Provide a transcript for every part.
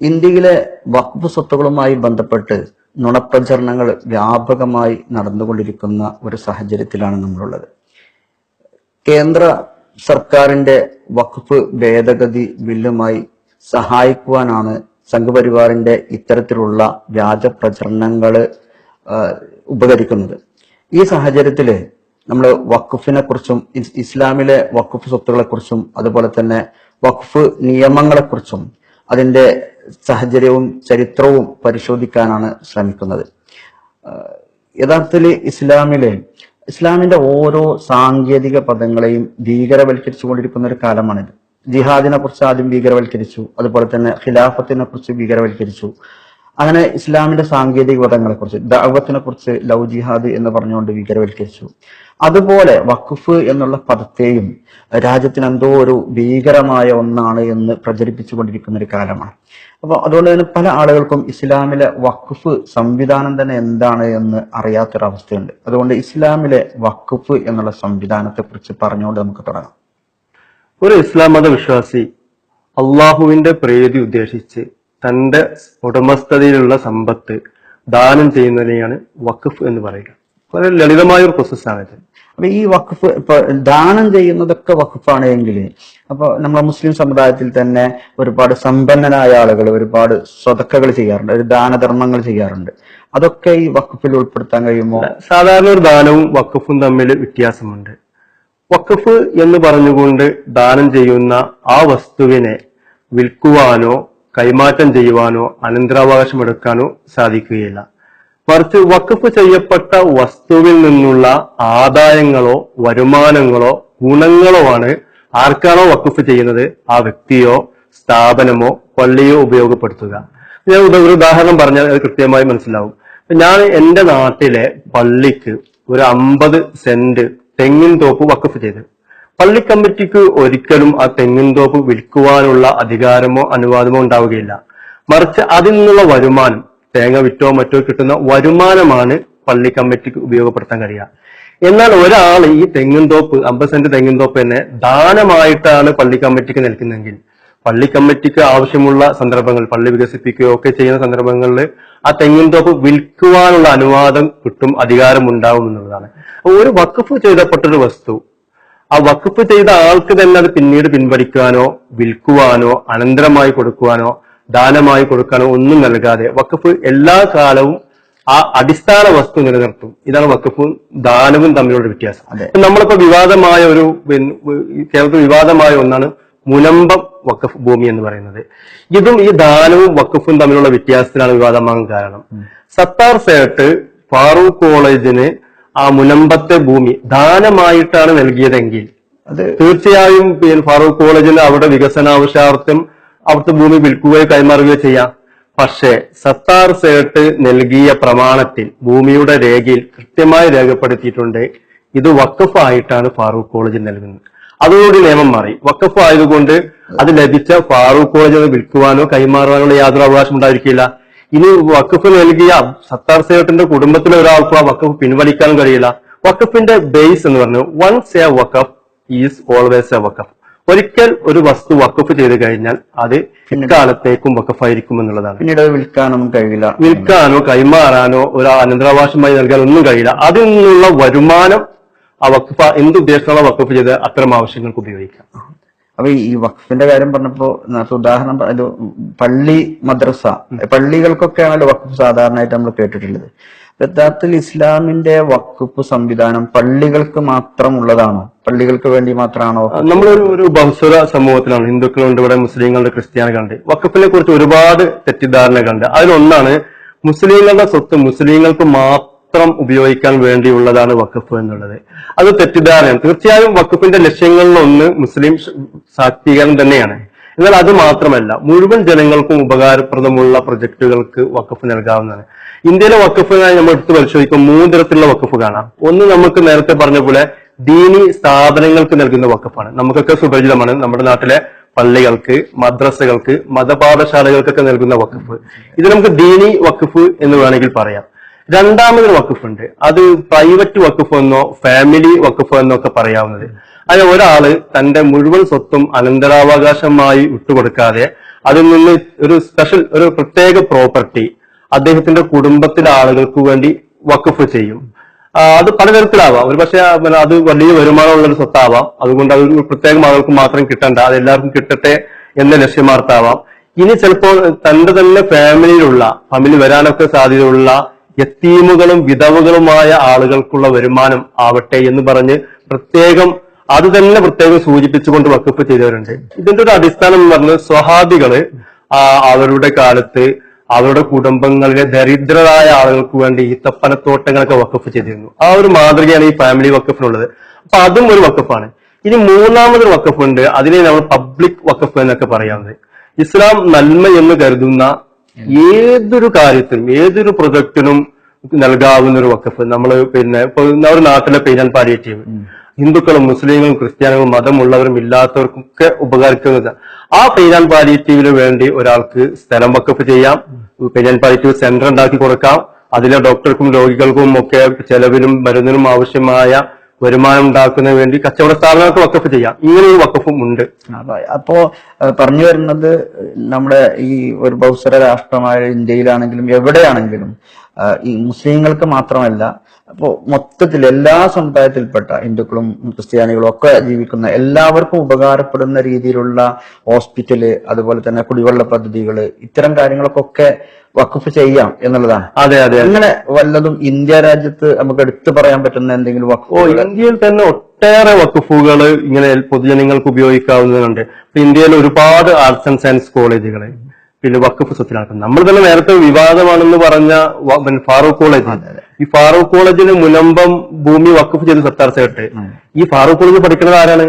ഇന്ത്യയിലെ വഖഫ് സ്വത്തുകളുമായി ബന്ധപ്പെട്ട് നുണപ്രചരണങ്ങൾ വ്യാപകമായി നടന്നുകൊണ്ടിരിക്കുന്ന ഒരു സാഹചര്യത്തിലാണ് നമ്മളുള്ളത്. കേന്ദ്ര സർക്കാരിന്റെ വഖഫ് ഭേദഗതി ബില്ലുമായി സഹായിക്കുവാനാണ് സംഘപരിവാറിന്റെ ഇത്തരത്തിലുള്ള വ്യാജ പ്രചരണങ്ങൾ ഉപകരിക്കുന്നത്. ഈ സാഹചര്യത്തില് നമ്മൾ വഖഫിനെ കുറിച്ചും ഇസ്ലാമിലെ വഖഫ് സ്വത്തുകളെ കുറിച്ചും അതുപോലെ തന്നെ വഖഫ് നിയമങ്ങളെ കുറിച്ചും അതിന്റെ സാഹചര്യവും ചരിത്രവും പരിശോധിക്കാനാണ് ശ്രമിക്കുന്നത്. യഥാർത്ഥത്തിൽ ഇസ്ലാമിന്റെ ഓരോ സാങ്കേതിക പദങ്ങളെയും ഭീകരവൽക്കരിച്ചുകൊണ്ടിരിക്കുന്ന ഒരു കാലമാണിത്. ജിഹാദിനെ കുറിച്ച് ആദ്യം ഭീകരവൽക്കരിച്ചു, അതുപോലെ തന്നെ ഖിലാഫത്തിനെ കുറിച്ച് ഭീകരവൽക്കരിച്ചു. അങ്ങനെ ഇസ്ലാമിന്റെ സാങ്കേതിക പദങ്ങളെ കുറിച്ച് ദഅവത്തിനെ കുറിച്ച് ലവ് ജിഹാദ് എന്ന് പറഞ്ഞുകൊണ്ട് ഭീകരവൽക്കരിച്ചു. അതുപോലെ വഖഫ് എന്നുള്ള പദത്തെയും രാജ്യത്തിന് എന്തോ ഒരു ഭീകരമായ ഒന്നാണ് എന്ന് പ്രചരിപ്പിച്ചുകൊണ്ടിരിക്കുന്ന ഒരു കാലമാണ്. അപ്പൊ അതുകൊണ്ട് തന്നെ പല ആളുകൾക്കും ഇസ്ലാമിലെ വഖഫ് സംവിധാനം തന്നെ എന്താണ് എന്ന് അറിയാത്തൊരവസ്ഥയുണ്ട്. അതുകൊണ്ട് ഇസ്ലാമിലെ വഖഫ് എന്നുള്ള സംവിധാനത്തെ കുറിച്ച് പറഞ്ഞുകൊണ്ട് നമുക്ക് തുടങ്ങാം. ഒരു ഇസ്ലാം മത വിശ്വാസി അള്ളാഹുവിന്റെ പ്രീതി ഉദ്ദേശിച്ച് തന്റെ ഉടമസ്ഥതയിലുള്ള സമ്പത്ത് ദാനം ചെയ്യുന്നതിനെയാണ് വഖഫ് എന്ന് പറയുക. വളരെ ലളിതമായ ഒരു പ്രോസസ്സാണിത്. അപ്പൊ ഈ വഖഫ് ഇപ്പൊ ദാനം ചെയ്യുന്നതൊക്കെ വഖഫാണ് എങ്കിൽ അപ്പൊ നമ്മളെ മുസ്ലിം സമുദായത്തിൽ തന്നെ ഒരുപാട് സമ്പന്നനായ ആളുകൾ ഒരുപാട് സ്വതക്കകൾ ചെയ്യാറുണ്ട്, ഒരു ദാനധർമ്മങ്ങൾ ചെയ്യാറുണ്ട്. അതൊക്കെ ഈ വഖഫിൽ ഉൾപ്പെടുത്താൻ കഴിയുമോ? സാധാരണ ഒരു ദാനവും വഖഫും തമ്മിൽ വ്യത്യാസമുണ്ട്. വഖഫ് എന്ന് പറഞ്ഞുകൊണ്ട് ദാനം ചെയ്യുന്ന ആ വസ്തുവിനെ വിൽക്കുവാനോ കൈമാറ്റം ചെയ്യുവാനോ അനന്തരാവകാശം എടുക്കാനോ സാധിക്കുകയില്ല. മറിച്ച് വഖഫ് ചെയ്യപ്പെട്ട വസ്തുവിൽ നിന്നുള്ള ആദായങ്ങളോ വരുമാനങ്ങളോ ഗുണങ്ങളോ ആണ് ആർക്കാണോ വഖഫ് ചെയ്യുന്നത് ആ വ്യക്തിയോ സ്ഥാപനമോ പള്ളിയോ ഉപയോഗപ്പെടുത്തുക. ഞാൻ ഒരു ഉദാഹരണം പറഞ്ഞാൽ അത് കൃത്യമായി മനസ്സിലാവും. ഞാൻ എന്റെ നാട്ടിലെ പള്ളിക്ക് ഒരു 50 സെന്റ് തെങ്ങിൻ തോപ്പ് വഖഫ് ചെയ്ത് പള്ളി കമ്മിറ്റിക്ക് ഒരിക്കലും ആ തെങ്ങിൻ തോപ്പ് വിൽക്കുവാനുള്ള അധികാരമോ അനുവാദമോ ഉണ്ടാവുകയില്ല. മറിച്ച് അതിൽ നിന്നുള്ള വരുമാനം, തേങ്ങ വിറ്റോ മറ്റോ കിട്ടുന്ന വരുമാനമാണ് പള്ളി കമ്മിറ്റിക്ക് ഉപയോഗപ്പെടുത്താൻ കഴിയുക. എന്നാൽ ഒരാൾ ഈ തെങ്ങിൻ തോപ്പ് 50 സെന്റ് തെങ്ങിൻ തോപ്പ് തന്നെ ദാനമായിട്ടാണ് പള്ളി കമ്മിറ്റിക്ക് നൽകുന്നതെങ്കിൽ പള്ളി കമ്മിറ്റിക്ക് ആവശ്യമുള്ള സന്ദർഭങ്ങൾ പള്ളി വികസിപ്പിക്കുകയോ ഒക്കെ ചെയ്യുന്ന സന്ദർഭങ്ങളിൽ ആ തെങ്ങിൻ തോപ്പ് വിൽക്കുവാനുള്ള അനുവാദം കിട്ടും, അധികാരം ഉണ്ടാവും എന്നുള്ളതാണ്. ഒരു വഖഫ് ചെയ്തപ്പെട്ടൊരു വസ്തു ആ വഖഫ് ചെയ്ത ആൾക്ക് തന്നെ അത് പിന്നീട് പിൻവലിക്കാനോ വിൽക്കുവാനോ അനന്തരമായി കൊടുക്കുവാനോ ദാനമായി കൊടുക്കാനോ ഒന്നും നൽകാതെ വഖഫ് എല്ലാ കാലവും ആ അടിസ്ഥാന വസ്തു നിലനിർത്തും. ഇതാണ് വഖഫും ദാനവും തമ്മിലുള്ള വ്യത്യാസം. നമ്മളിപ്പോ വിവാദമായ കേരളത്തിൽ വിവാദമായ ഒന്നാണ് മുനമ്പം വഖഫ് ഭൂമി എന്ന് പറയുന്നത്. ഇതും ഈ ദാനവും വഖഫും തമ്മിലുള്ള വ്യത്യാസത്തിലാണ് വിവാദമാകാൻ കാരണം. സത്താർ സേട്ട് ഫാറൂഖ് കോളേജിന് ആ മുനമ്പത്തെ ഭൂമി ദാനമായിട്ടാണ് നൽകിയതെങ്കിൽ അത് തീർച്ചയായും ഫാറൂഖ് കോളേജിന് അവിടെ വികസനാവശ്യാർത്ഥം അവിടുത്തെ ഭൂമി വിൽക്കുകയോ കൈമാറുകയോ ചെയ്യാം. പക്ഷേ സത്താർ സേട്ട് നൽകിയ പ്രമാണത്തിൽ ഭൂമിയുടെ രേഖയിൽ കൃത്യമായി രേഖപ്പെടുത്തിയിട്ടുണ്ട് ഇത് വഖഫ് ആയിട്ടാണ് ഫാറൂഖ് കോളേജിൽ നൽകുന്നത്. അതോടുകൂടി നിയമം മാറി. വഖഫ് ആയതുകൊണ്ട് അത് ലഭിച്ച ഫാറൂഖ് കോളേജിൽ വിൽക്കുവാനോ കൈമാറാനുള്ള യാതൊരു അവകാശം ഉണ്ടായിരിക്കില്ല. ഇനി വഖഫ് നൽകിയ സത്താർ സേട്ടിന്റെ കുടുംബത്തിലെ ഒരാൾക്കും ആ വഖഫ് പിൻവലിക്കാനും കഴിയില്ല. വഖഫിന്റെ ബേസ് എന്ന് പറഞ്ഞു once a waqf is always a waqf. ഒരിക്കൽ ഒരു വസ്തു വഖഫ് ചെയ്ത് കഴിഞ്ഞാൽ അത് പിൽക്കാലത്തേക്കും വഖഫായിരിക്കും എന്നുള്ളതാണ്. പിന്നീട് വിൽക്കാനൊന്നും കഴിയില്ല, വിൽക്കാനോ കൈമാറാനോ ഒരു അനന്തരാവകാശമായി നൽകാൻ ഒന്നും കഴിയില്ല. അതിൽ നിന്നുള്ള വരുമാനം ആ വഖഫ് എന്തുദ്ദേശമുള്ള വഖഫ് ചെയ്ത് അത്തരം ആവശ്യങ്ങൾക്ക് ഉപയോഗിക്കാം. അപ്പൊ ഈ വഖഫിന്റെ കാര്യം പറഞ്ഞപ്പോ ഉദാഹരണം പള്ളി മദ്രസ പള്ളികൾക്കൊക്കെയാണല്ലോ വഖഫ് സാധാരണയായിട്ട് നമ്മൾ കേട്ടിട്ടുള്ളത്. യഥാർത്ഥത്തിൽ ഇസ്ലാമിന്റെ വഖഫ് സംവിധാനം പള്ളികൾക്ക് മാത്രം ഉള്ളതാണോ? പള്ളികൾക്ക് വേണ്ടി മാത്രമാണോ? നമ്മളൊരു ബഹുസ്വര സമൂഹത്തിലാണ്. ഹിന്ദുക്കളുണ്ട്, ഇവിടെ മുസ്ലിങ്ങളുണ്ട്, ക്രിസ്ത്യാനികളുണ്ട്. വഖഫിനെ കുറിച്ച് ഒരുപാട് തെറ്റിദ്ധാരണകളുണ്ട്. അതിലൊന്നാണ് മുസ്ലിങ്ങളുടെ സ്വത്ത് മുസ്ലിങ്ങൾക്ക് മാത്രം ഉപയോഗിക്കാൻ വേണ്ടിയുള്ളതാണ് വഖഫ് എന്നുള്ളത്. അത് തെറ്റിദ്ധാരണയാണ്. തീർച്ചയായും വഖഫിന്റെ ലക്ഷ്യങ്ങളിലൊന്ന് മുസ്ലിം ശാക്തീകരണം തന്നെയാണ്. എന്നാൽ അത് മാത്രമല്ല, മുഴുവൻ ജനങ്ങൾക്കും ഉപകാരപ്രദമുള്ള പ്രൊജക്ടുകൾക്ക് വഖഫ് നൽകാവുന്നതാണ്. ഇന്ത്യയിലെ വഖഫിനായി നമ്മൾ എടുത്ത് പരിശോധിക്കുമ്പോൾ 3 തരത്തിലുള്ള വഖഫ് കാണാം. ഒന്ന് നമുക്ക് നേരത്തെ പറഞ്ഞ പോലെ ദീനി സ്ഥാപനങ്ങൾക്ക് നൽകുന്ന വഖഫാണ്. നമുക്കൊക്കെ സുപരിചിതമാണ്. നമ്മുടെ നാട്ടിലെ പള്ളികൾക്ക്, മദ്രസകൾക്ക്, മതപാഠശാലകൾക്കൊക്കെ നൽകുന്ന വഖഫ്. ഇത് നമുക്ക് ദീനി വഖഫ് എന്ന് വേണമെങ്കിൽ പറയാം. രണ്ടാമതൊരു വഖഫുണ്ട്. അത് പ്രൈവറ്റ് വഖഫ് എന്നോ ഫാമിലി വഖഫ് എന്നോ ഒക്കെ പറയാവുന്നത്. അത് ഒരാള് തന്റെ മുഴുവൻ സ്വത്തും അനന്തരാവകാശമായി വിട്ടുകൊടുക്കാതെ അതിൽ നിന്ന് ഒരു സ്പെഷ്യൽ ഒരു പ്രത്യേക പ്രോപ്പർട്ടി അദ്ദേഹത്തിന്റെ കുടുംബത്തിലെ ആളുകൾക്ക് വേണ്ടി വഖഫ് ചെയ്യും. അത് പലതരത്തിലാവാം. ഒരു പക്ഷേ അത് വലിയ വരുമാനമുള്ള ഒരു സ്വത്താവാം. അതുകൊണ്ട് അത് പ്രത്യേകം ആളുകൾക്ക് മാത്രം കിട്ടണ്ട, അത് എല്ലാവർക്കും കിട്ടട്ടെ എന്ന ലക്ഷ്യമാർത്താവാം. ഇനി ചിലപ്പോൾ തന്റെ തന്നെ ഫാമിലി വരാനൊക്കെ സാധ്യതയുള്ള യത്തീമുകളും വിധവകളുമായ ആളുകൾക്കുള്ള വരുമാനം ആവട്ടെ എന്ന് പറഞ്ഞ് അത് തന്നെ പ്രത്യേകം സൂചിപ്പിച്ചുകൊണ്ട് വഖഫ് ചെയ്തവരുണ്ട്. ഇതിന്റെ ഒരു അടിസ്ഥാനം എന്ന് പറഞ്ഞത് സ്വഹാബികള് അവരുടെ കാലത്ത് അവരുടെ കുടുംബങ്ങളിലെ ദരിദ്രരായ ആളുകൾക്ക് വേണ്ടി ഈത്തപ്പനത്തോട്ടങ്ങളൊക്കെ വഖഫ് ചെയ്തിരുന്നു. ആ ഒരു മാതൃകയാണ് ഈ ഫാമിലി വഖഫിനുള്ളത്. അപ്പൊ അതും ഒരു വഖഫാണ്. ഇനി മൂന്നാമതൊരു വഖഫ് ഉണ്ട്, അതിനെ നമ്മൾ പബ്ലിക് വഖഫ് എന്നൊക്കെ പറയാവുന്നത്. ഇസ്ലാം നന്മ എന്ന് കരുതുന്ന ഏതൊരു കാര്യത്തിനും ഏതൊരു പ്രൊജക്ടിനും നൽകാവുന്ന ഒരു വഖഫ്. നമ്മള് ഇപ്പൊ ഒരു നാട്ടിലെ പെയിൻ ആൻഡ് പാലിയേറ്റീവ് ഹിന്ദുക്കളും മുസ്ലിങ്ങളും ക്രിസ്ത്യാനികളും മതമുള്ളവരും ഇല്ലാത്തവർക്കൊക്കെ ഉപകരിക്കുന്നത്. ആ പെയിൻ ആൻഡ് പാലിയേറ്റീവിന് വേണ്ടി ഒരാൾക്ക് സ്ഥലം വഖഫ് ചെയ്യാം, പെയിൻ ആൻഡ് പാലിയേറ്റീവ് സെന്റർ ഉണ്ടാക്കി കൊടുക്കാം, അതിലെ ഡോക്ടർക്കും രോഗികൾക്കും ഒക്കെ ചെലവിനും മരുന്നിനും ആവശ്യമായ വരുമാനം ഉണ്ടാക്കുന്നതിന് വേണ്ടി കച്ചവട സ്ഥാപനങ്ങൾക്ക് വഖഫ് ചെയ്യാം. ഇങ്ങനെ ഒരു വഖഫും ഉണ്ട്. അപ്പോ പറഞ്ഞു വരുന്നത് നമ്മുടെ ഈ ഒരു ബഹുസ്വര രാഷ്ട്രമായ ഇന്ത്യയിലാണെങ്കിലും എവിടെയാണെങ്കിലും ഈ മുസ്ലിങ്ങൾക്ക് മാത്രമല്ല, അപ്പോ മൊത്തത്തിൽ എല്ലാ സമുദായത്തിൽപ്പെട്ട ഹിന്ദുക്കളും ക്രിസ്ത്യാനികളും ഒക്കെ ജീവിക്കുന്ന എല്ലാവർക്കും ഉപകാരപ്പെടുന്ന രീതിയിലുള്ള ഹോസ്പിറ്റല്, അതുപോലെ തന്നെ കുടിവെള്ള പദ്ധതികള്, ഇത്തരം കാര്യങ്ങൾക്കൊക്കെ വഖഫ് ചെയ്യാം എന്നുള്ളതാണ്. അതെ അതെ. അങ്ങനെ വല്ലതും ഇന്ത്യ രാജ്യത്ത് നമുക്ക് എടുത്തു പറയാൻ പറ്റുന്ന എന്തെങ്കിലും വഖഫ്? ഇന്ത്യയിൽ തന്നെ ഒട്ടേറെ വഖഫുകൾ ഇങ്ങനെ പൊതുജനങ്ങൾക്ക് ഉപയോഗിക്കാവുന്നതുണ്ട്. ഇന്ത്യയിൽ ഒരുപാട് ആർട്സ് ആൻഡ് സയൻസ് കോളേജുകൾ പിന്നെ വഖഫ് സ്വത്തിലാക്കുന്നത്. നമ്മൾ തന്നെ നേരത്തെ വിവാദമാണെന്ന് പറഞ്ഞ ഫാറൂഖ് കോളേജ്, ഈ ഫാറൂഖ് കോളേജിന് മുനമ്പം ഭൂമി വഖഫ് ചെയ്ത് സർക്കാർ സെക്രട്ടറി. ഈ ഫാറൂഖ് കോളേജ് പഠിക്കുന്നത് ആരാണ്?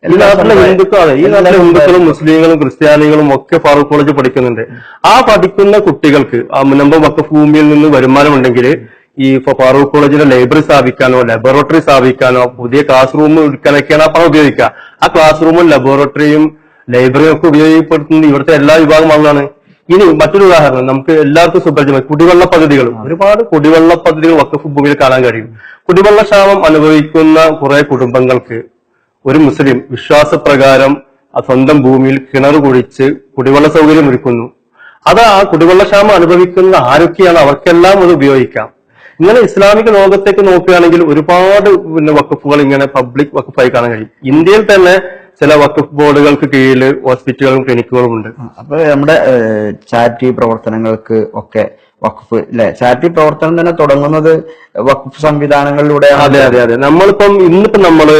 ഈ നാട്ടിലെ ഹിന്ദുക്കളും മുസ്ലിങ്ങളും ക്രിസ്ത്യാനികളും ഒക്കെ ഫാറൂഖ് കോളേജ് പഠിക്കുന്നുണ്ട്. ആ പഠിക്കുന്ന കുട്ടികൾക്ക് ആ മുനമ്പം വഖഫ് ഭൂമിയിൽ നിന്ന് വരുമാനമുണ്ടെങ്കിൽ ഈ ഫാറൂഖ് കോളേജിലെ ലൈബ്രറി സ്ഥാപിക്കാനോ ലബോറട്ടറി സ്ഥാപിക്കാനോ പുതിയ ക്ലാസ് റൂം എടുക്കാനൊക്കെയാണ് ആ പണം ഉപയോഗിക്കുക. ആ ക്ലാസ് റൂമും ലബോറട്ടറിയും ലൈബ്രറിയും ഒക്കെ ഉപയോഗപ്പെടുത്തുന്നത് ഇവിടുത്തെ എല്ലാ വിഭാഗം ആളുകളാണ്. ഇനി മറ്റൊരു ഉദാഹരണം നമുക്ക് എല്ലാവർക്കും സുപരിചിതമായി കുടിവെള്ള പദ്ധതികളും. ഒരുപാട് കുടിവെള്ള പദ്ധതികൾ വഖഫ് ഭൂമിയിൽ കാണാൻ കഴിയും. കുടിവെള്ള ക്ഷാമം അനുഭവിക്കുന്ന കുറെ കുടുംബങ്ങൾക്ക് ഒരു മുസ്ലിം വിശ്വാസപ്രകാരം സ്വന്തം ഭൂമിയിൽ കിണർ കുഴിച്ച് കുടിവെള്ള സൗകര്യം ഒരുക്കുന്നു. അത് ആ കുടിവെള്ള ക്ഷാമം അനുഭവിക്കുന്ന ആരൊക്കെയാണ് അവർക്കെല്ലാം അത് ഉപയോഗിക്കാം. ഇങ്ങനെ ഇസ്ലാമിക ലോകത്തേക്ക് നോക്കുകയാണെങ്കിൽ ഒരുപാട് വഖഫുകൾ ഇങ്ങനെ പബ്ലിക് വഖഫായി കാണാൻ കഴിയും. ഇന്ത്യയിൽ തന്നെ ചില വഖഫ് ബോർഡുകൾക്ക് കീഴിൽ ഹോസ്പിറ്റലുകളും ക്ലിനിക്കുകളും ഉണ്ട്. അപ്പൊ നമ്മുടെ ചാരിറ്റി പ്രവർത്തനങ്ങൾക്ക് ഒക്കെ വഖഫ് അല്ലെ? ചാരിറ്റി പ്രവർത്തനം തന്നെ തുടങ്ങുന്നത് വഖഫ് സംവിധാനങ്ങളിലൂടെയാണ്. അതെ അതെ അതെ. ഇന്നിപ്പോ നമ്മള്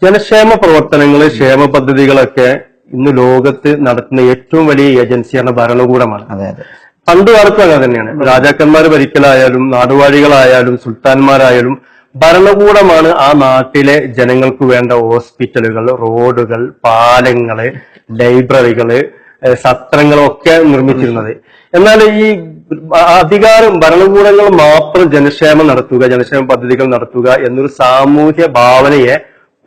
ജനക്ഷേമ പ്രവർത്തനങ്ങള് ക്ഷേമ പദ്ധതികളൊക്കെ ഇന്ന് ലോകത്ത് നടത്തുന്ന ഏറ്റവും വലിയ ഏജൻസിയാണ് ഭരണകൂടമാണ്. അതെ അതെ. പണ്ട് കാലത്തും അങ്ങനെ തന്നെയാണ്. രാജാക്കന്മാർ ഭരിക്കലായാലും നാടുവാഴികളായാലും സുൽത്താൻമാരായാലും ഭരണകൂടമാണ് ആ നാട്ടിലെ ജനങ്ങൾക്ക് വേണ്ട ഹോസ്പിറ്റലുകൾ, റോഡുകൾ, പാലങ്ങള്, ലൈബ്രറികള്, സത്രങ്ങളൊക്കെ നിർമ്മിച്ചിരുന്നത്. എന്നാൽ ഈ ഭരണകൂടങ്ങൾ മാത്രം ജനക്ഷേമം നടത്തുക, ജനക്ഷേമ പദ്ധതികൾ നടത്തുക എന്നൊരു സാമൂഹ്യ ഭാവനയെ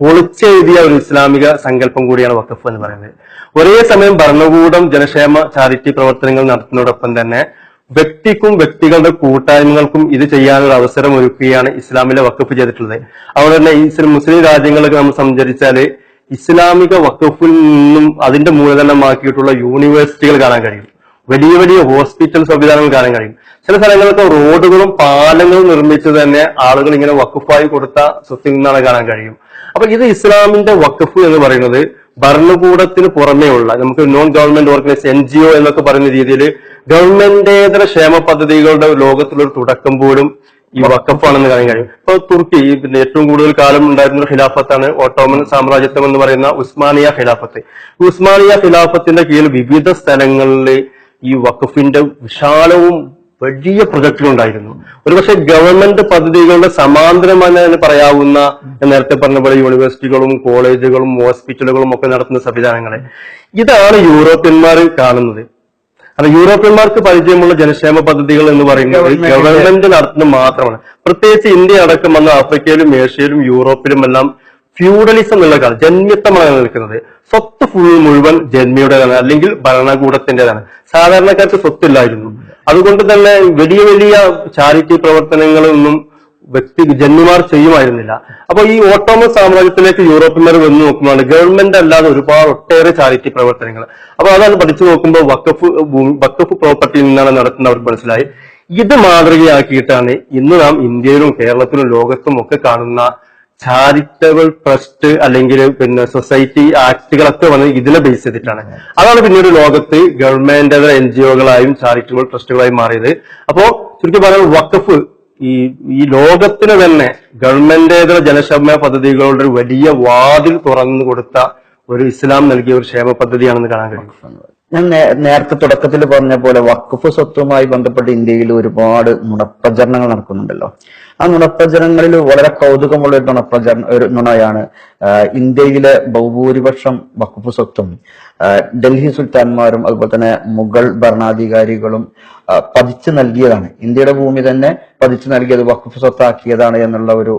പൊളിച്ചെഴുതിയ ഒരു ഇസ്ലാമിക സങ്കല്പം കൂടിയാണ് വഖഫ് എന്ന് പറയുന്നത്. ഒരേ സമയം ഭരണകൂടം ജനക്ഷേമ ചാരിറ്റി പ്രവർത്തനങ്ങൾ നടത്തുന്നതോടൊപ്പം തന്നെ വ്യക്തിക്കും വ്യക്തികളുടെ കൂട്ടായ്മകൾക്കും ഇത് ചെയ്യാനൊരു അവസരം ഒരുക്കുകയാണ് ഇസ്ലാമിലെ വഖഫ് ചെയ്തിട്ടുള്ളത്. അതുകൊണ്ട് തന്നെ മുസ്ലിം രാജ്യങ്ങളൊക്കെ നമ്മൾ സഞ്ചരിച്ചാല് ഇസ്ലാമിക വഖഫിൽ നിന്നും അതിന്റെ മൂലധനമാക്കിയിട്ടുള്ള യൂണിവേഴ്സിറ്റികൾ കാണാൻ കഴിയും, വലിയ വലിയ ഹോസ്പിറ്റൽ സംവിധാനങ്ങൾ കാണാൻ കഴിയും. ചില സ്ഥലങ്ങളൊക്കെ റോഡുകളും പാലങ്ങളും നിർമ്മിച്ചത് തന്നെ ആളുകൾ ഇങ്ങനെ വഖഫായി കൊടുത്ത സ്വത്തിൽ നിന്നാണ് കാണാൻ കഴിയും. അപ്പൊ ഇത് ഇസ്ലാമിന്റെ വഖഫ് എന്ന് പറയുന്നത് ഭരണകൂടത്തിന് പുറമേയുള്ള നമുക്ക് നോൺ ഗവൺമെന്റ് ഓർഗനൈസേഷൻ NGO എന്നൊക്കെ പറയുന്ന രീതിയിൽ ഗവൺമെന്റേതര ക്ഷേമ പദ്ധതികളുടെ ലോകത്തിലൊരു തുടക്കം പോലും ഈ വഖഫാണെന്ന് കാണാൻ കഴിയും. ഇപ്പൊ തുർക്കി ഏറ്റവും കൂടുതൽ കാലം ഉണ്ടായിരുന്ന ഖിലാഫത്താണ് ഓട്ടോമൻ സാമ്രാജ്യത്വം എന്ന് പറയുന്ന ഉസ്മാനിയ ഖിലാഫത്ത്. ഉസ്മാനിയ ഖിലാഫത്തിന്റെ കീഴിൽ വിവിധ സ്ഥലങ്ങളിൽ ഈ വഖഫിന്റെ വിശാലവും വലിയ പ്രൊജക്ടുകൾ ഉണ്ടായിരുന്നു. ഒരുപക്ഷെ ഗവൺമെന്റ് പദ്ധതികളുടെ സമാന്തരമെന്ന് പറയാവുന്ന നേരത്തെ പറഞ്ഞ പോലെ യൂണിവേഴ്സിറ്റികളും കോളേജുകളും ഹോസ്പിറ്റലുകളും ഒക്കെ നടത്തുന്ന സംവിധാനങ്ങളെ ഇതാണ് യൂറോപ്യന്മാർ കാണുന്നത്. അത് യൂറോപ്യന്മാർക്ക് പരിചയമുള്ള ജനക്ഷേമ പദ്ധതികൾ എന്ന് പറയുന്നത് ഗവൺമെന്റ് നടത്തുന്നത് മാത്രമാണ്. പ്രത്യേകിച്ച് ഇന്ത്യ അടക്കം വന്ന ആഫ്രിക്കയിലും ഏഷ്യയിലും യൂറോപ്പിലും എല്ലാം ഫ്യൂഡലിസം എന്നുള്ള കാലം ജന്മിത്തമാണ് നിൽക്കുന്നത്. സ്വത്ത് മുഴുവൻ ജന്മിയുടേതാണ്, അല്ലെങ്കിൽ ഭരണകൂടത്തിന്റേതാണ്. സാധാരണക്കാർക്ക് സ്വത്തില്ലായിരുന്നു. അതുകൊണ്ട് തന്നെ വലിയ വലിയ ചാരിറ്റി പ്രവർത്തനങ്ങളൊന്നും ജന്മിമാർ ചെയ്യുമായിരുന്നില്ല. അപ്പൊ ഈ ഓട്ടോമൻ സാമ്രാജ്യത്തിലേക്ക് യൂറോപ്യന്മാർ വന്ന് നോക്കുമ്പോൾ ഗവൺമെന്റ് അല്ലാതെ ഒരുപാട് ഒട്ടേറെ ചാരിറ്റി പ്രവർത്തനങ്ങൾ, അപ്പൊ അതാണ് പഠിച്ചു നോക്കുമ്പോൾ വഖഫ് പ്രോപ്പർട്ടിയിൽ നിന്നാണ് നടത്തുന്നവർക്ക് മനസ്സിലായി. ഇത് മാതൃകയാക്കിയിട്ടാണ് ഇന്ന് നാം ഇന്ത്യയിലും കേരളത്തിലും ലോകത്തും ഒക്കെ കാണുന്ന ചാരിറ്റബിൾ ട്രസ്റ്റ് അല്ലെങ്കിൽ സൊസൈറ്റി ആക്ടുകളൊക്കെ വന്ന് ഇതിനെ ബേസ് ചെയ്തിട്ടാണ്. അതാണ് പിന്നീട് ലോകത്ത് ഗവൺമെന്റേതര NGO-കളായും ചാരിറ്റബിൾ ട്രസ്റ്റുകളായും മാറിയത്. അപ്പോ ചുരുക്കി പറയാൻ വഖഫ് ഈ ലോകത്തിന് തന്നെ ഗവൺമെന്റേതര ജനക്ഷേമ പദ്ധതികളുടെ ഒരു വലിയ വാതിൽ തുറന്നു കൊടുത്ത ഒരു ഇസ്ലാം നൽകിയ ഒരു ക്ഷേമ പദ്ധതിയാണെന്ന് കാണാൻ കഴിയും. ഞാൻ നേരത്തെ തുടക്കത്തിൽ പറഞ്ഞ പോലെ വഖഫ് സ്വത്തുമായി ബന്ധപ്പെട്ട് ഇന്ത്യയിൽ ഒരുപാട് നുണപ്രചരണങ്ങൾ നടക്കുന്നുണ്ടല്ലോ. ആ നുണപ്രചരണങ്ങളിൽ വളരെ കൗതുകമുള്ള ഒരു നുണയാണ് ഇന്ത്യയിലെ ബഹുഭൂരിപക്ഷം വഖഫ് സ്വത്തും ഡൽഹി സുൽത്താൻമാരും അതുപോലെ തന്നെ മുഗൾ ഭരണാധികാരികളും പതിച്ചു നൽകിയതാണ്. ഇന്ത്യയുടെ ഭൂമി തന്നെ പതിച്ചു നൽകിയത് വഖഫ് സ്വത്താക്കിയതാണ് എന്നുള്ള ഒരു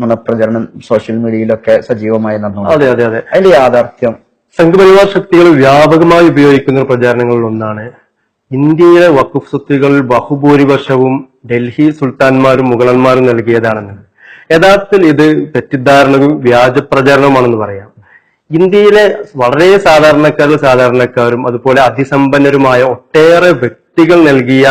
നുണപ്രചരണം സോഷ്യൽ മീഡിയയിലൊക്കെ സജീവമായി നടന്നു. അതിന്റെ യാഥാർത്ഥ്യം സംഘപരിവാർ ശക്തികൾ വ്യാപകമായി ഉപയോഗിക്കുന്ന പ്രചാരണങ്ങളിൽ ഒന്നാണ് ഇന്ത്യയിലെ വഖഫ് സ്വത്തുകളിൽ ബഹുഭൂരിപക്ഷവും ഡൽഹി സുൽത്താൻമാരും മുഗളന്മാരും നൽകിയതാണെന്നത്. യഥാർത്ഥത്തിൽ ഇത് തെറ്റിദ്ധാരണയും വ്യാജ പ്രചാരണവുമാണെന്ന് പറയാം. ഇന്ത്യയിലെ വളരെ സാധാരണക്കാരും അതുപോലെ അതിസമ്പന്നരുമായ ഒട്ടേറെ വ്യക്തികൾ നൽകിയ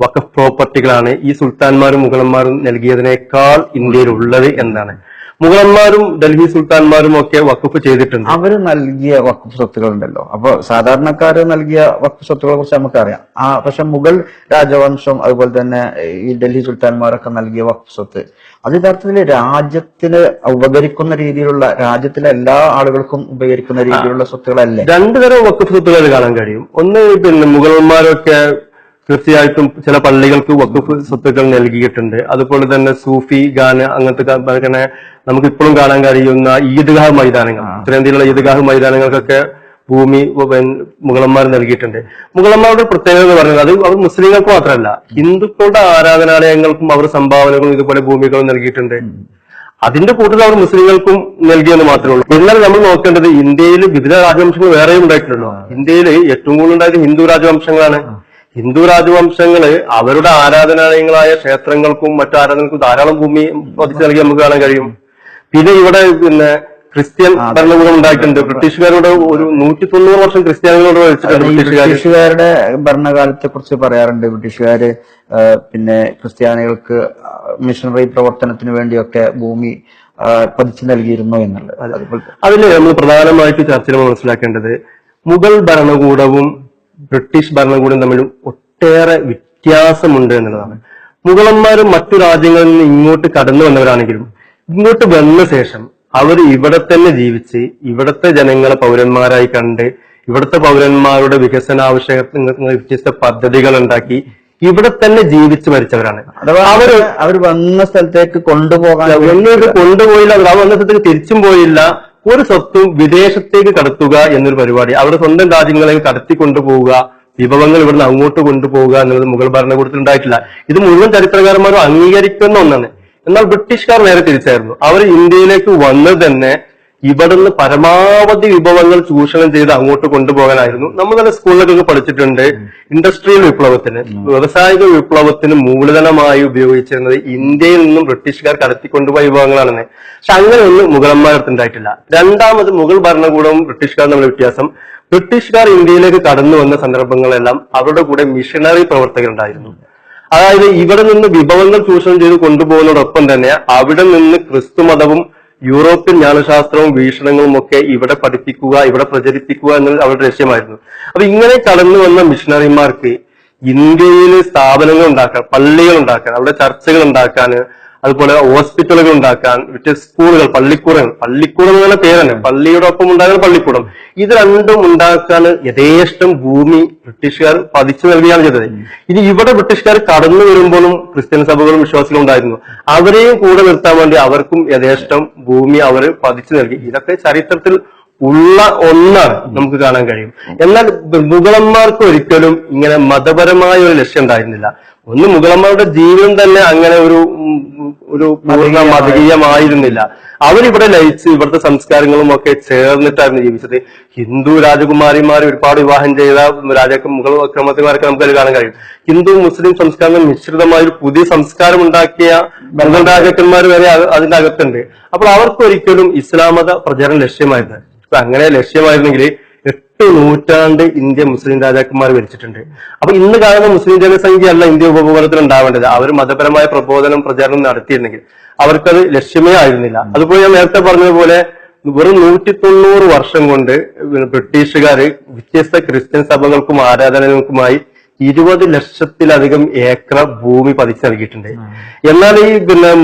വഖഫ് പ്രോപ്പർട്ടികളാണ് ഈ സുൽത്താൻമാരും മുഗളന്മാരും നൽകിയതിനേക്കാൾ ഇന്ത്യയിലുള്ളത് എന്നാണ്. മുഗളന്മാരും ഡൽഹി സുൽത്താൻമാരും ഒക്കെ വഖഫ് ചെയ്തിട്ടുണ്ട്. അവര് നൽകിയ വഖഫ് സ്വത്തുകൾ ഉണ്ടല്ലോ. അപ്പൊ സാധാരണക്കാര് നൽകിയ വഖഫ് സ്വത്തുകളെ കുറിച്ച് നമുക്കറിയാം. പക്ഷെ മുഗൾ രാജവംശം അതുപോലെ തന്നെ ഈ ഡൽഹി സുൽത്താൻമാരൊക്കെ നൽകിയ വഖഫ് സ്വത്ത് അത് യഥാർത്ഥത്തിൽ രാജ്യത്തിന് ഉപകരിക്കുന്ന രീതിയിലുള്ള, രാജ്യത്തിലെ എല്ലാ ആളുകൾക്കും ഉപകരിക്കുന്ന രീതിയിലുള്ള സ്വത്തുകളല്ലേ? രണ്ടു തരം വഖഫ് സ്വത്തുകൾ കാണാൻ കഴിയും. ഒന്ന് മുഗളന്മാരൊക്കെ തീർച്ചയായിട്ടും ചില പള്ളികൾക്ക് വഖഫ് സ്വത്തുക്കൾ നൽകിയിട്ടുണ്ട്. അതുപോലെ തന്നെ സൂഫി ഗാന് അങ്ങനത്തെ നമുക്ക് ഇപ്പോഴും കാണാൻ കഴിയുന്ന ഈദ്ഗാഹ് മൈതാനങ്ങൾ, ഉത്തരേന്ത്യയിലുള്ള ഈദ്ഗാഹ് മൈതാനങ്ങൾക്കൊക്കെ ഭൂമി മുഗളന്മാർ നൽകിയിട്ടുണ്ട്. മുഗളന്മാരുടെ പ്രത്യേകത എന്ന് പറയുന്നത് അത് അവർ മുസ്ലിങ്ങൾക്ക് മാത്രമല്ല ഹിന്ദുക്കളുടെ ആരാധനാലയങ്ങൾക്കും അവർ സംഭാവനകളും ഇതുപോലെ ഭൂമികളും നൽകിയിട്ടുണ്ട്. അതിന്റെ കൂട്ടത്തിൽ അവർ മുസ്ലിങ്ങൾക്കും നൽകിയെന്ന് മാത്രമേ ഉള്ളൂ. എന്നാൽ നമ്മൾ നോക്കേണ്ടത് ഇന്ത്യയിൽ വിവിധ രാജവംശങ്ങൾ വേറെയും ഉണ്ടായിട്ടുണ്ടല്ലോ. ഇന്ത്യയിൽ ഏറ്റവും കൂടുതൽ ഉണ്ടായത് ഹിന്ദു രാജവംശങ്ങളാണ്. ഹിന്ദു രാജവംശങ്ങള് അവരുടെ ആരാധനാലയങ്ങളായ ക്ഷേത്രങ്ങൾക്കും മറ്റു ആരാധനകൾക്കും ധാരാളം ഭൂമി പതിച്ചു നൽകി നമുക്ക് കാണാൻ കഴിയും. പിന്നെ ഇവിടെ ക്രിസ്ത്യൻ ഭരണകൂടം ഉണ്ടായിട്ടുണ്ട്. ബ്രിട്ടീഷുകാരുടെ ഒരു 190 വർഷം ക്രിസ്ത്യാനികളോട് ഭരിച്ചിട്ടുണ്ട്. ബ്രിട്ടീഷുകാരുടെ ഭരണകാലത്തെ കുറിച്ച് പറയാറുണ്ട്. ബ്രിട്ടീഷുകാര് ക്രിസ്ത്യാനികൾക്ക് മിഷണറി പ്രവർത്തനത്തിന് വേണ്ടിയൊക്കെ ഭൂമി പതിച്ചു നൽകിയിരുന്നു എന്നുള്ളത്. അതിൽ നമ്മൾ പ്രധാനമായിട്ട് ചർച്ചയിൽ മനസ്സിലാക്കേണ്ടത് മുഗൾ ഭരണകൂടവും ബ്രിട്ടീഷ് ഭരണകൂടം തമ്മിലും ഒട്ടേറെ വ്യത്യാസമുണ്ട് എന്നുള്ളതാണ്. മുഗളന്മാരും മറ്റു രാജ്യങ്ങളിൽ നിന്ന് ഇങ്ങോട്ട് കടന്നു വന്നവരാണെങ്കിലും ഇങ്ങോട്ട് വന്ന ശേഷം അവർ ഇവിടെ തന്നെ ജീവിച്ച് ഇവിടത്തെ ജനങ്ങളെ പൗരന്മാരായി കണ്ട് ഇവിടുത്തെ പൗരന്മാരുടെ വികസന ആവശ്യങ്ങൾക്ക് വ്യത്യസ്ത പദ്ധതികൾ ഉണ്ടാക്കി ഇവിടെ തന്നെ ജീവിച്ച് മരിച്ചവരാണ്. അഥവാ അവർ വന്ന സ്ഥലത്തേക്ക് കൊണ്ടുപോയില്ല. അവർ വന്ന സ്ഥലത്തേക്ക് തിരിച്ചും പോയില്ല. ഒരു സ്വത്തും വിദേശത്തേക്ക് കടത്തുക എന്നൊരു പരിപാടി, അവരുടെ സ്വന്തം രാജ്യങ്ങളെ കടത്തിക്കൊണ്ടുപോവുക, വിഭവങ്ങൾ ഇവിടുന്ന് അങ്ങോട്ട് കൊണ്ടുപോവുക എന്നുള്ളത് മുഗൾ ഭരണകൂടത്തിൽ ഉണ്ടായിട്ടില്ല. ഇത് മുഴുവൻ ചരിത്രകാരന്മാരും അംഗീകരിക്കുന്ന ഒന്നാണ്. എന്നാൽ ബ്രിട്ടീഷുകാർ നേരെ തിരിച്ചായിരുന്നു. അവർ ഇന്ത്യയിലേക്ക് വന്നത് തന്നെ ഇവിടുന്ന് പരമാവധി വിഭവങ്ങൾ ചൂഷണം ചെയ്ത് അങ്ങോട്ട് കൊണ്ടുപോകാനായിരുന്നു. നമ്മൾ തന്നെ സ്കൂളിലൊക്കെ പഠിച്ചിട്ടുണ്ട്. ഇൻഡസ്ട്രിയൽ വിപ്ലവത്തിന്, വ്യവസായിക വിപ്ലവത്തിന് മൂലധനമായി ഉപയോഗിച്ചിരുന്നത് ഇന്ത്യയിൽ നിന്നും ബ്രിട്ടീഷുകാർ കടത്തിക്കൊണ്ടുപോയ വിഭവങ്ങളാണെന്ന്. പക്ഷെ അങ്ങനെയൊന്നും മുഗളന്മാരടുത്ത് ഉണ്ടായിട്ടില്ല. രണ്ടാമത് മുഗൾ ഭരണകൂടവും ബ്രിട്ടീഷുകാർ തമ്മിലുള്ള വ്യത്യാസം, ബ്രിട്ടീഷുകാർ ഇന്ത്യയിലേക്ക് കടന്നു വന്ന സന്ദർഭങ്ങളെല്ലാം അവരുടെ കൂടെ മിഷണറി പ്രവർത്തകരുണ്ടായിരുന്നു. അതായത് ഇവിടെ നിന്ന് വിഭവങ്ങൾ ചൂഷണം ചെയ്ത് കൊണ്ടുപോകുന്നതോടൊപ്പം തന്നെ അവിടെ നിന്ന് ക്രിസ്തുമതവും യൂറോപ്യൻ ജ്ഞാനശാസ്ത്രവും വീക്ഷണങ്ങളും ഒക്കെ ഇവിടെ പഠിപ്പിക്കുക, ഇവിടെ പ്രചരിപ്പിക്കുക എന്നത് അവരുടെ ലക്ഷ്യമായിരുന്നു. അപ്പൊ ഇങ്ങനെ കടന്നു വന്ന മിഷണറിമാർക്ക് ഇന്ത്യയിൽ സ്ഥാപനങ്ങൾ ഉണ്ടാക്കാൻ, പള്ളികൾ ഉണ്ടാക്കാൻ, അവിടെ ചർച്ചകൾ ഉണ്ടാക്കാൻ, അതുപോലെ ഹോസ്പിറ്റലുകൾ ഉണ്ടാക്കാൻ, സ്കൂളുകൾ, പള്ളിക്കൂടം എന്നുള്ള പേരാണ്. പള്ളിയുടെ ഒപ്പം ഉണ്ടാകുന്ന പള്ളിക്കൂടം, ഇത് രണ്ടും ഉണ്ടാക്കാൻ യഥേഷ്ടം ഭൂമി ബ്രിട്ടീഷുകാർ പതിച്ചു നൽകുകയാണ് ചെയ്തത്. ഇനി ഇവിടെ ബ്രിട്ടീഷുകാർ കടന്നു വരുമ്പോഴും ക്രിസ്ത്യൻ സഭകളും വിശ്വാസികളും ഉണ്ടായിരുന്നു. അവരെയും കൂടെ നിർത്താൻ വേണ്ടി അവർക്കും യഥേഷ്ടം ഭൂമി അവർ പതിച്ചു നൽകി. ഇതൊക്കെ ചരിത്രത്തിൽ ഉള്ള ഒന്നാണ് നമുക്ക് കാണാൻ കഴിയും. എന്നാൽ മുഗളന്മാർക്ക് ഒരിക്കലും ഇങ്ങനെ മതപരമായ ഒരു ലക്ഷ്യം ഉണ്ടായിരുന്നില്ല. ഒന്ന്, മുഗളന്മാരുടെ ജീവിതം തന്നെ അങ്ങനെ ഒരു പൂർണ്ണ മതകീയമായിരുന്നില്ല. അവരിവിടെ ലയിച്ച് ഇവിടുത്തെ സംസ്കാരങ്ങളും ഒക്കെ ചേർന്നിട്ടായിരുന്നു ജീവിച്ചത്. ഹിന്ദു രാജകുമാരിമാർ ഒരുപാട് വിവാഹം ചെയ്ത മുഗൾ ചക്രവർത്തിമാരൊക്കെ നമുക്ക് കാണാൻ കഴിയും. ഹിന്ദു മുസ്ലിം സംസ്കാരങ്ങൾ മിശ്രിതമായ ഒരു പുതിയ സംസ്കാരം ഉണ്ടാക്കിയ മുഗൾ രാജാക്കന്മാർ വരെ അതിന്റെ അകത്തുണ്ട്. അപ്പോൾ അവർക്കൊരിക്കലും ഇസ്ലാം മത പ്രചാരണം ലക്ഷ്യമായിരുന്നു. അങ്ങനെ ലക്ഷ്യമായിരുന്നെങ്കിൽ 8 നൂറ്റാണ്ട് ഇന്ത്യ മുസ്ലിം രാജാക്കന്മാർ ഭരിച്ചിട്ടുണ്ട്. അപ്പൊ ഇന്ന് കാണുന്ന മുസ്ലിം ജനസംഖ്യ അല്ല ഇന്ത്യ ഉപഭൂഖണ്ഡത്തിൽ ഉണ്ടാവേണ്ടത്. അവർ മതപരമായ പ്രചാരണം നടത്തിയിരുന്നെങ്കിൽ അവർക്കത് ലക്ഷ്യമേ ആയിരുന്നില്ല. അതുപോലെ ഞാൻ നേരത്തെ പറഞ്ഞതുപോലെ വെറും 190 വർഷം കൊണ്ട് ബ്രിട്ടീഷുകാര് വ്യത്യസ്ത ക്രിസ്ത്യൻ സഭകൾക്കും ആരാധനകൾക്കുമായി 20 ലക്ഷത്തിലധികം ഏക്കർ ഭൂമി പതിച്ചു നൽകിയിട്ടുണ്ട്. എന്നാൽ ഈ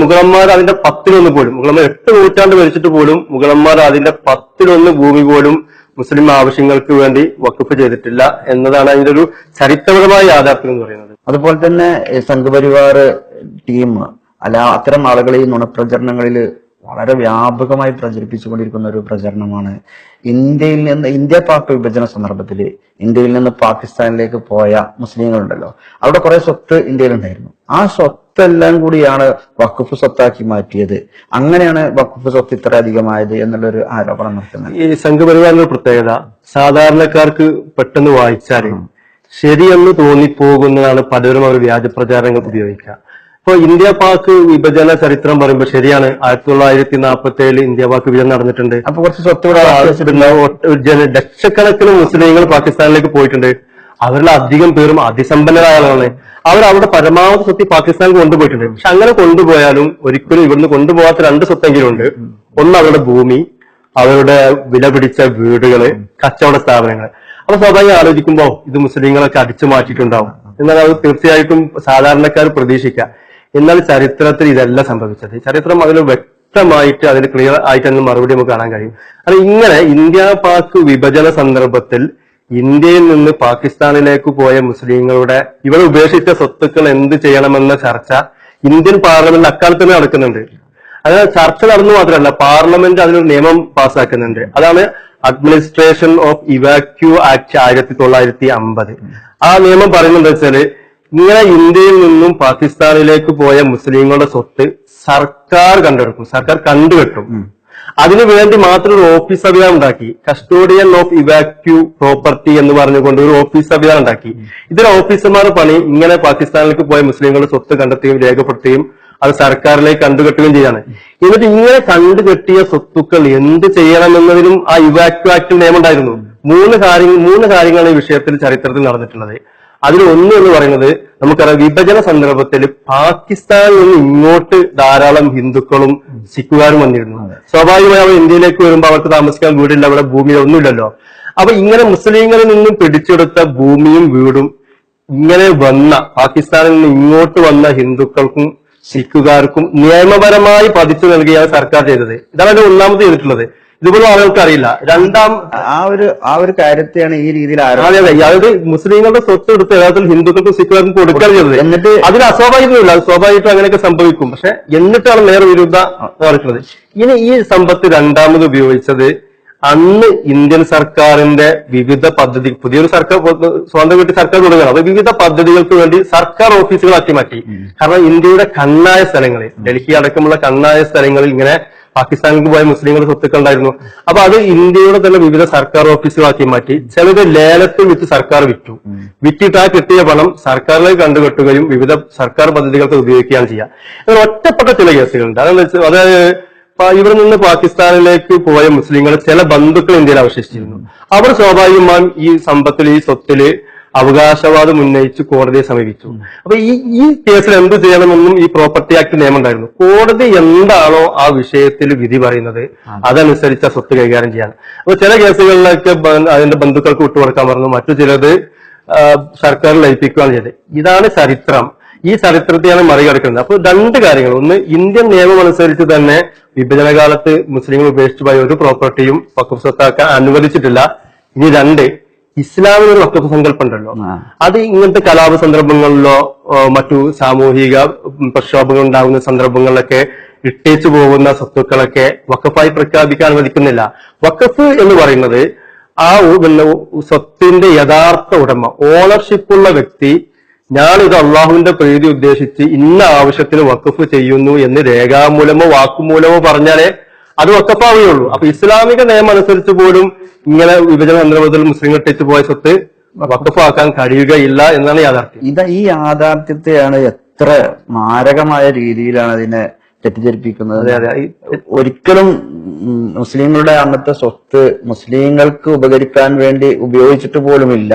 മുഗളന്മാർ അതിന്റെ 10-1 പോലും, മുഗളന്മാർ 8 നൂറ്റാണ്ട് ഭരിച്ചിട്ട് പോലും മുഗളന്മാർ അതിന്റെ 10-1 ഭൂമി പോലും മുസ്ലിം ആവശ്യങ്ങൾക്ക് വേണ്ടി വഖഫ് ചെയ്തിട്ടില്ല എന്നതാണ് അതിന്റെ ഒരു ചരിത്രപരമായ യാഥാർത്ഥ്യം എന്ന് പറയുന്നത്. അതുപോലെ തന്നെ സംഘപരിവാർ ടീം അത്തരം ആളുകൾ ഈ നുണപ്രചരണങ്ങളിൽ വളരെ വ്യാപകമായി പ്രചരിപ്പിച്ചുകൊണ്ടിരിക്കുന്ന ഒരു പ്രചരണമാണ് ഇന്ത്യ പാക് വിഭജന സന്ദർഭത്തിൽ ഇന്ത്യയിൽ നിന്ന് പാകിസ്ഥാനിലേക്ക് പോയ മുസ്ലിങ്ങളുണ്ടല്ലോ, അവിടെ കുറെ സ്വത്ത് ഇന്ത്യയിലുണ്ടായിരുന്നു. ആ സ്വത്തെല്ലാം കൂടിയാണ് വഖഫ് സ്വത്താക്കി മാറ്റിയത്. അങ്ങനെയാണ് വഖഫ് സ്വത്ത് ഇത്ര അധികമായത് എന്നുള്ളൊരു ആരോപണം നടത്തുന്നത്. ഈ സംഘപരിവാറിന്റെ പ്രത്യേകത സാധാരണക്കാർക്ക് പെട്ടെന്ന് വായിച്ചാൽ ശരിയെന്ന് തോന്നിപ്പോകുന്നതാണ് പലരും അവർ വ്യാജ പ്രചാരണങ്ങൾക്ക് ഉപയോഗിക്കുക. ഇപ്പൊ ഇന്ത്യ പാക് വിഭജന ചരിത്രം പറയുമ്പോൾ ശരിയാണ്, 1947 ഇന്ത്യ പാക് വിഭജനം നടന്നിട്ടുണ്ട്. അപ്പൊ കുറച്ച് സ്വത്ത് ലക്ഷക്കണക്കിന് മുസ്ലിങ്ങൾ പാകിസ്ഥാനിലേക്ക് പോയിട്ടുണ്ട്. അവരിൽ അധികം പേരും അതിസമ്പന്നരായ ആളുകളാണ്. അവരവിടെ പരമാവധി സ്വത്ത് പാകിസ്ഥാനിൽ കൊണ്ടുപോയിട്ടുണ്ട്. പക്ഷെ അങ്ങനെ കൊണ്ടുപോയാലും ഒരിക്കലും ഇവിടുന്ന് കൊണ്ടുപോകാത്ത 2 സ്വത്തെങ്കിലും ഉണ്ട്. ഒന്ന് അവരുടെ ഭൂമി, അവരുടെ വില പിടിച്ച വീടുകള്, കച്ചവട സ്ഥാപനങ്ങൾ. അപ്പൊ സ്വാഭാവികം ആലോചിക്കുമ്പോ ഇത് മുസ്ലിങ്ങളൊക്കെ അടിച്ചു മാറ്റിയിട്ടുണ്ടാവും എന്നാൽ അത് തീർച്ചയായിട്ടും സാധാരണക്കാർ പ്രതീക്ഷിക്കാം. എന്നാൽ ചരിത്രത്തിൽ ഇതല്ല സംഭവിച്ചത്. ചരിത്രം അതിൽ വ്യക്തമായിട്ട് അതിന് ക്ലിയർ ആയിട്ട് തന്നെ മറുപടി നമുക്ക് കാണാൻ കഴിയും. അത് ഇങ്ങനെ ഇന്ത്യ പാക് വിഭജന സന്ദർഭത്തിൽ ഇന്ത്യയിൽ നിന്ന് പാകിസ്ഥാനിലേക്ക് പോയ മുസ്ലിങ്ങളുടെ ഇവിടെ ഉപേക്ഷിച്ച സ്വത്തുക്കൾ എന്ത് ചെയ്യണമെന്ന ചർച്ച ഇന്ത്യൻ പാർലമെന്റിൽ അക്കാലത്ത് തന്നെ നടക്കുന്നുണ്ട്. അതായത് ചർച്ച നടന്നു മാത്രമല്ല, പാർലമെന്റ് അതിനൊരു നിയമം പാസ്സാക്കുന്നുണ്ട്. അതാണ് അഡ്മിനിസ്ട്രേഷൻ ഓഫ് ഇവാക്യൂ ആക്ട് 1950. ആ നിയമം പറയുന്നത് വെച്ചാല് ഇങ്ങനെ ഇന്ത്യയിൽ നിന്നും പാകിസ്ഥാനിലേക്ക് പോയ മുസ്ലിങ്ങളുടെ സ്വത്ത് സർക്കാർ കണ്ടെടുക്കും, സർക്കാർ കണ്ടുകെട്ടും. അതിനു വേണ്ടി മാത്രം ഒരു ഓഫീസ് സംവിധാനം ഉണ്ടാക്കി, കസ്റ്റോഡിയൻ ഓഫ് ഇവാക്യൂ പ്രോപ്പർട്ടി എന്ന് പറഞ്ഞുകൊണ്ട് ഒരു ഓഫീസ് സംവിധാനം ഉണ്ടാക്കി. ഇതിൽ ഓഫീസർമാരുടെ പണി ഇങ്ങനെ പാകിസ്ഥാനിലേക്ക് പോയ മുസ്ലിങ്ങളുടെ സ്വത്ത് കണ്ടെത്തുകയും രേഖപ്പെടുത്തുകയും അത് സർക്കാരിലേക്ക് കണ്ടുകെട്ടുകയും ചെയ്യാണ്. എന്നിട്ട് ഇങ്ങനെ കണ്ടുകെട്ടിയ സ്വത്തുക്കൾ എന്ത് ചെയ്യണമെന്നതിനും ആ ഇവാക്യൂ ആക്ട് നിയമം ഉണ്ടായിരുന്നു. മൂന്ന് കാര്യങ്ങൾ ഈ വിഷയത്തിൽ ചരിത്രത്തിൽ നടന്നിട്ടുള്ളത്. അതിലൊന്ന് എന്ന് പറയുന്നത് നമുക്കറിയാം, വിഭജന സന്ദർഭത്തിൽ പാകിസ്ഥാനിൽ നിന്ന് ഇങ്ങോട്ട് ധാരാളം ഹിന്ദുക്കളും സിഖുകാരും വന്നിരുന്നു. സ്വാഭാവികമായി അവർ ഇന്ത്യയിലേക്ക് വരുമ്പോൾ അവർക്ക് താമസിക്കാൻ വീടില്ല, അവിടെ ഭൂമി ഒന്നുമില്ലല്ലോ. അപ്പൊ ഇങ്ങനെ മുസ്ലിങ്ങളിൽ നിന്നും പിടിച്ചെടുത്ത ഭൂമിയും വീടും ഇങ്ങനെ വന്ന പാകിസ്ഥാനിൽ നിന്ന് ഇങ്ങോട്ട് വന്ന ഹിന്ദുക്കൾക്കും സിഖുകാർക്കും നിയമപരമായി പതിച്ചു നൽകിയാണ് സർക്കാർ ചെയ്തത്. ഇതാണ് അതിന്റെ ഒന്നാമത് ചെയ്തിട്ടുള്ളത്. ഇതുപോലെ ആളുകൾക്ക് അറിയില്ല. ആ ഒരു കാര്യത്തെയാണ് ഈ രീതിയിൽ അതായത് മുസ്ലിങ്ങളുടെ സ്വത്ത് എടുത്ത് യഥാർത്ഥത്തിൽ ഹിന്ദുക്കൾക്കും സിഖുകാർക്കും കൊടുക്കുകയാണ് ചെയ്തത്. എന്നിട്ട് അതിൽ അസ്വാഭാവികമില്ല, അത് സ്വാഭാവികമായിട്ടും അങ്ങനെയൊക്കെ സംഭവിക്കും. പക്ഷെ എന്നിട്ടാണ് നേരെ വിരുദ്ധ നടക്കുന്നത്. ഇനി ഈ സമ്പത്ത് രണ്ടാമത് ഉപയോഗിച്ചത് അന്ന് ഇന്ത്യൻ സർക്കാരിന്റെ വിവിധ പദ്ധതി, പുതിയൊരു സർക്കാർ സ്വന്തം വീട്ടിൽ സർക്കാർ തുടങ്ങുകയാണ്. അപ്പൊ വിവിധ പദ്ധതികൾക്ക് വേണ്ടി സർക്കാർ ഓഫീസുകളാക്കി മാറ്റി. കാരണം ഇന്ത്യയുടെ കണ്ണായ സ്ഥലങ്ങളിൽ, ഡൽഹി അടക്കമുള്ള കണ്ണായ സ്ഥലങ്ങളിൽ ഇങ്ങനെ പാകിസ്ഥാനിലേക്ക് പോയ മുസ്ലിങ്ങളുടെ സ്വത്തുക്കൾ ഉണ്ടായിരുന്നു. അപ്പൊ അത് ഇന്ത്യയുടെ തന്നെ വിവിധ സർക്കാർ ഓഫീസുകളാക്കി മാറ്റി. ചിലത് ലേലത്തിൽ വിറ്റ് സർക്കാർ വിറ്റിട്ട് ആ കിട്ടിയ പണം സർക്കാരിലേക്ക് കണ്ടുകെട്ടുകയും വിവിധ സർക്കാർ പദ്ധതികൾക്ക് ഉപയോഗിക്കുകയാണ് ചെയ്യുക. അങ്ങനെ ഒറ്റപ്പെട്ട ചില കേസുകളുണ്ട്. അതായത് ഇവിടെ നിന്ന് പാകിസ്ഥാനിലേക്ക് പോയ മുസ്ലിങ്ങൾ ചില ബന്ധുക്കൾ ഇന്ത്യയിൽ അവശേഷിച്ചിരുന്നു. അവർ സ്വാഭാവികമായും ഈ സമ്പത്തിൽ, ഈ സ്വത്തില് അവകാശവാദം ഉന്നയിച്ച് കോടതിയെ സമീപിച്ചു. അപ്പൊ ഈ കേസിൽ എന്ത് ചെയ്യണമെന്നും ഈ പ്രോപ്പർട്ടി ആക്ട് നിയമം ഉണ്ടായിരുന്നു. കോടതി എന്താണോ ആ വിഷയത്തിൽ വിധി പറയുന്നത് അതനുസരിച്ച് ആ സ്വത്ത് കൈകാര്യം ചെയ്യാൻ. അപ്പൊ ചില കേസുകളിലൊക്കെ അതിന്റെ ബന്ധുക്കൾക്ക് വിട്ടുകൊടുക്കാൻ പറഞ്ഞു, മറ്റു ചിലത് സർക്കാർ ലയിപ്പിക്കുകയാണ് ചെയ്തത്. ഇതാണ് ചരിത്രം. ഈ ചരിത്രത്തെയാണ് മറികടക്കുന്നത്. അപ്പൊ 2 കാര്യങ്ങൾ. ഒന്ന്, ഇന്ത്യൻ നിയമം അനുസരിച്ച് തന്നെ വിഭജനകാലത്ത് മുസ്ലിങ്ങൾ ഉപേക്ഷിച്ചു പോയ ഒരു പ്രോപ്പർട്ടിയും വഖഫ് സ്വത്താക്കാൻ അനുവദിച്ചിട്ടില്ല. ഇനി 2, ഇസ്ലാമിനൊരു വഖഫ് സങ്കല്പം ഉണ്ടല്ലോ, അത് ഇങ്ങനത്തെ കലാപ സന്ദർഭങ്ങളിലോ മറ്റു സാമൂഹിക പ്രക്ഷോഭങ്ങൾ ഉണ്ടാകുന്ന സന്ദർഭങ്ങളിലൊക്കെ ഇട്ടേച്ചു പോകുന്ന സ്വത്തുക്കളൊക്കെ വഖഫായി പ്രഖ്യാപിക്കാൻ അനുവദിക്കുന്നില്ല. വഖഫ് എന്ന് പറയുന്നത് ആ സ്വത്തിന്റെ യഥാർത്ഥ ഉടമ, ഓണർഷിപ്പുള്ള വ്യക്തി ഞാനിത് അള്ളാഹുവിന്റെ പ്രീതി ഉദ്ദേശിച്ച് ഇന്ന ആവശ്യത്തിന് വഖഫ് ചെയ്യുന്നു എന്ന് രേഖാമൂലമോ വാക്കുമൂലമോ പറഞ്ഞാലേ അത് വഖഫാവുകയുള്ളൂ. അപ്പൊ ഇസ്ലാമിക നിയമം അനുസരിച്ച് പോലും ഇങ്ങനെ വിഭജന മുതൽ മുസ്ലിങ്ങൾ ഇട്ടേച്ചു പോയ സ്വത്ത് വഖഫാക്കാൻ കഴിയുകയില്ല എന്നാണ് യാഥാർത്ഥ്യം. ഈ യാഥാർത്ഥ്യത്തെയാണ് എത്ര മാരകമായ രീതിയിലാണ് അതിനെ തെറ്റിദ്ധരിപ്പിക്കുന്നത്. ഒരിക്കലും മുസ്ലിങ്ങളുടെ അന്നത്തെ സ്വത്ത് മുസ്ലിങ്ങൾക്ക് ഉപകരിക്കാൻ വേണ്ടി ഉപയോഗിച്ചിട്ട് പോലുമില്ല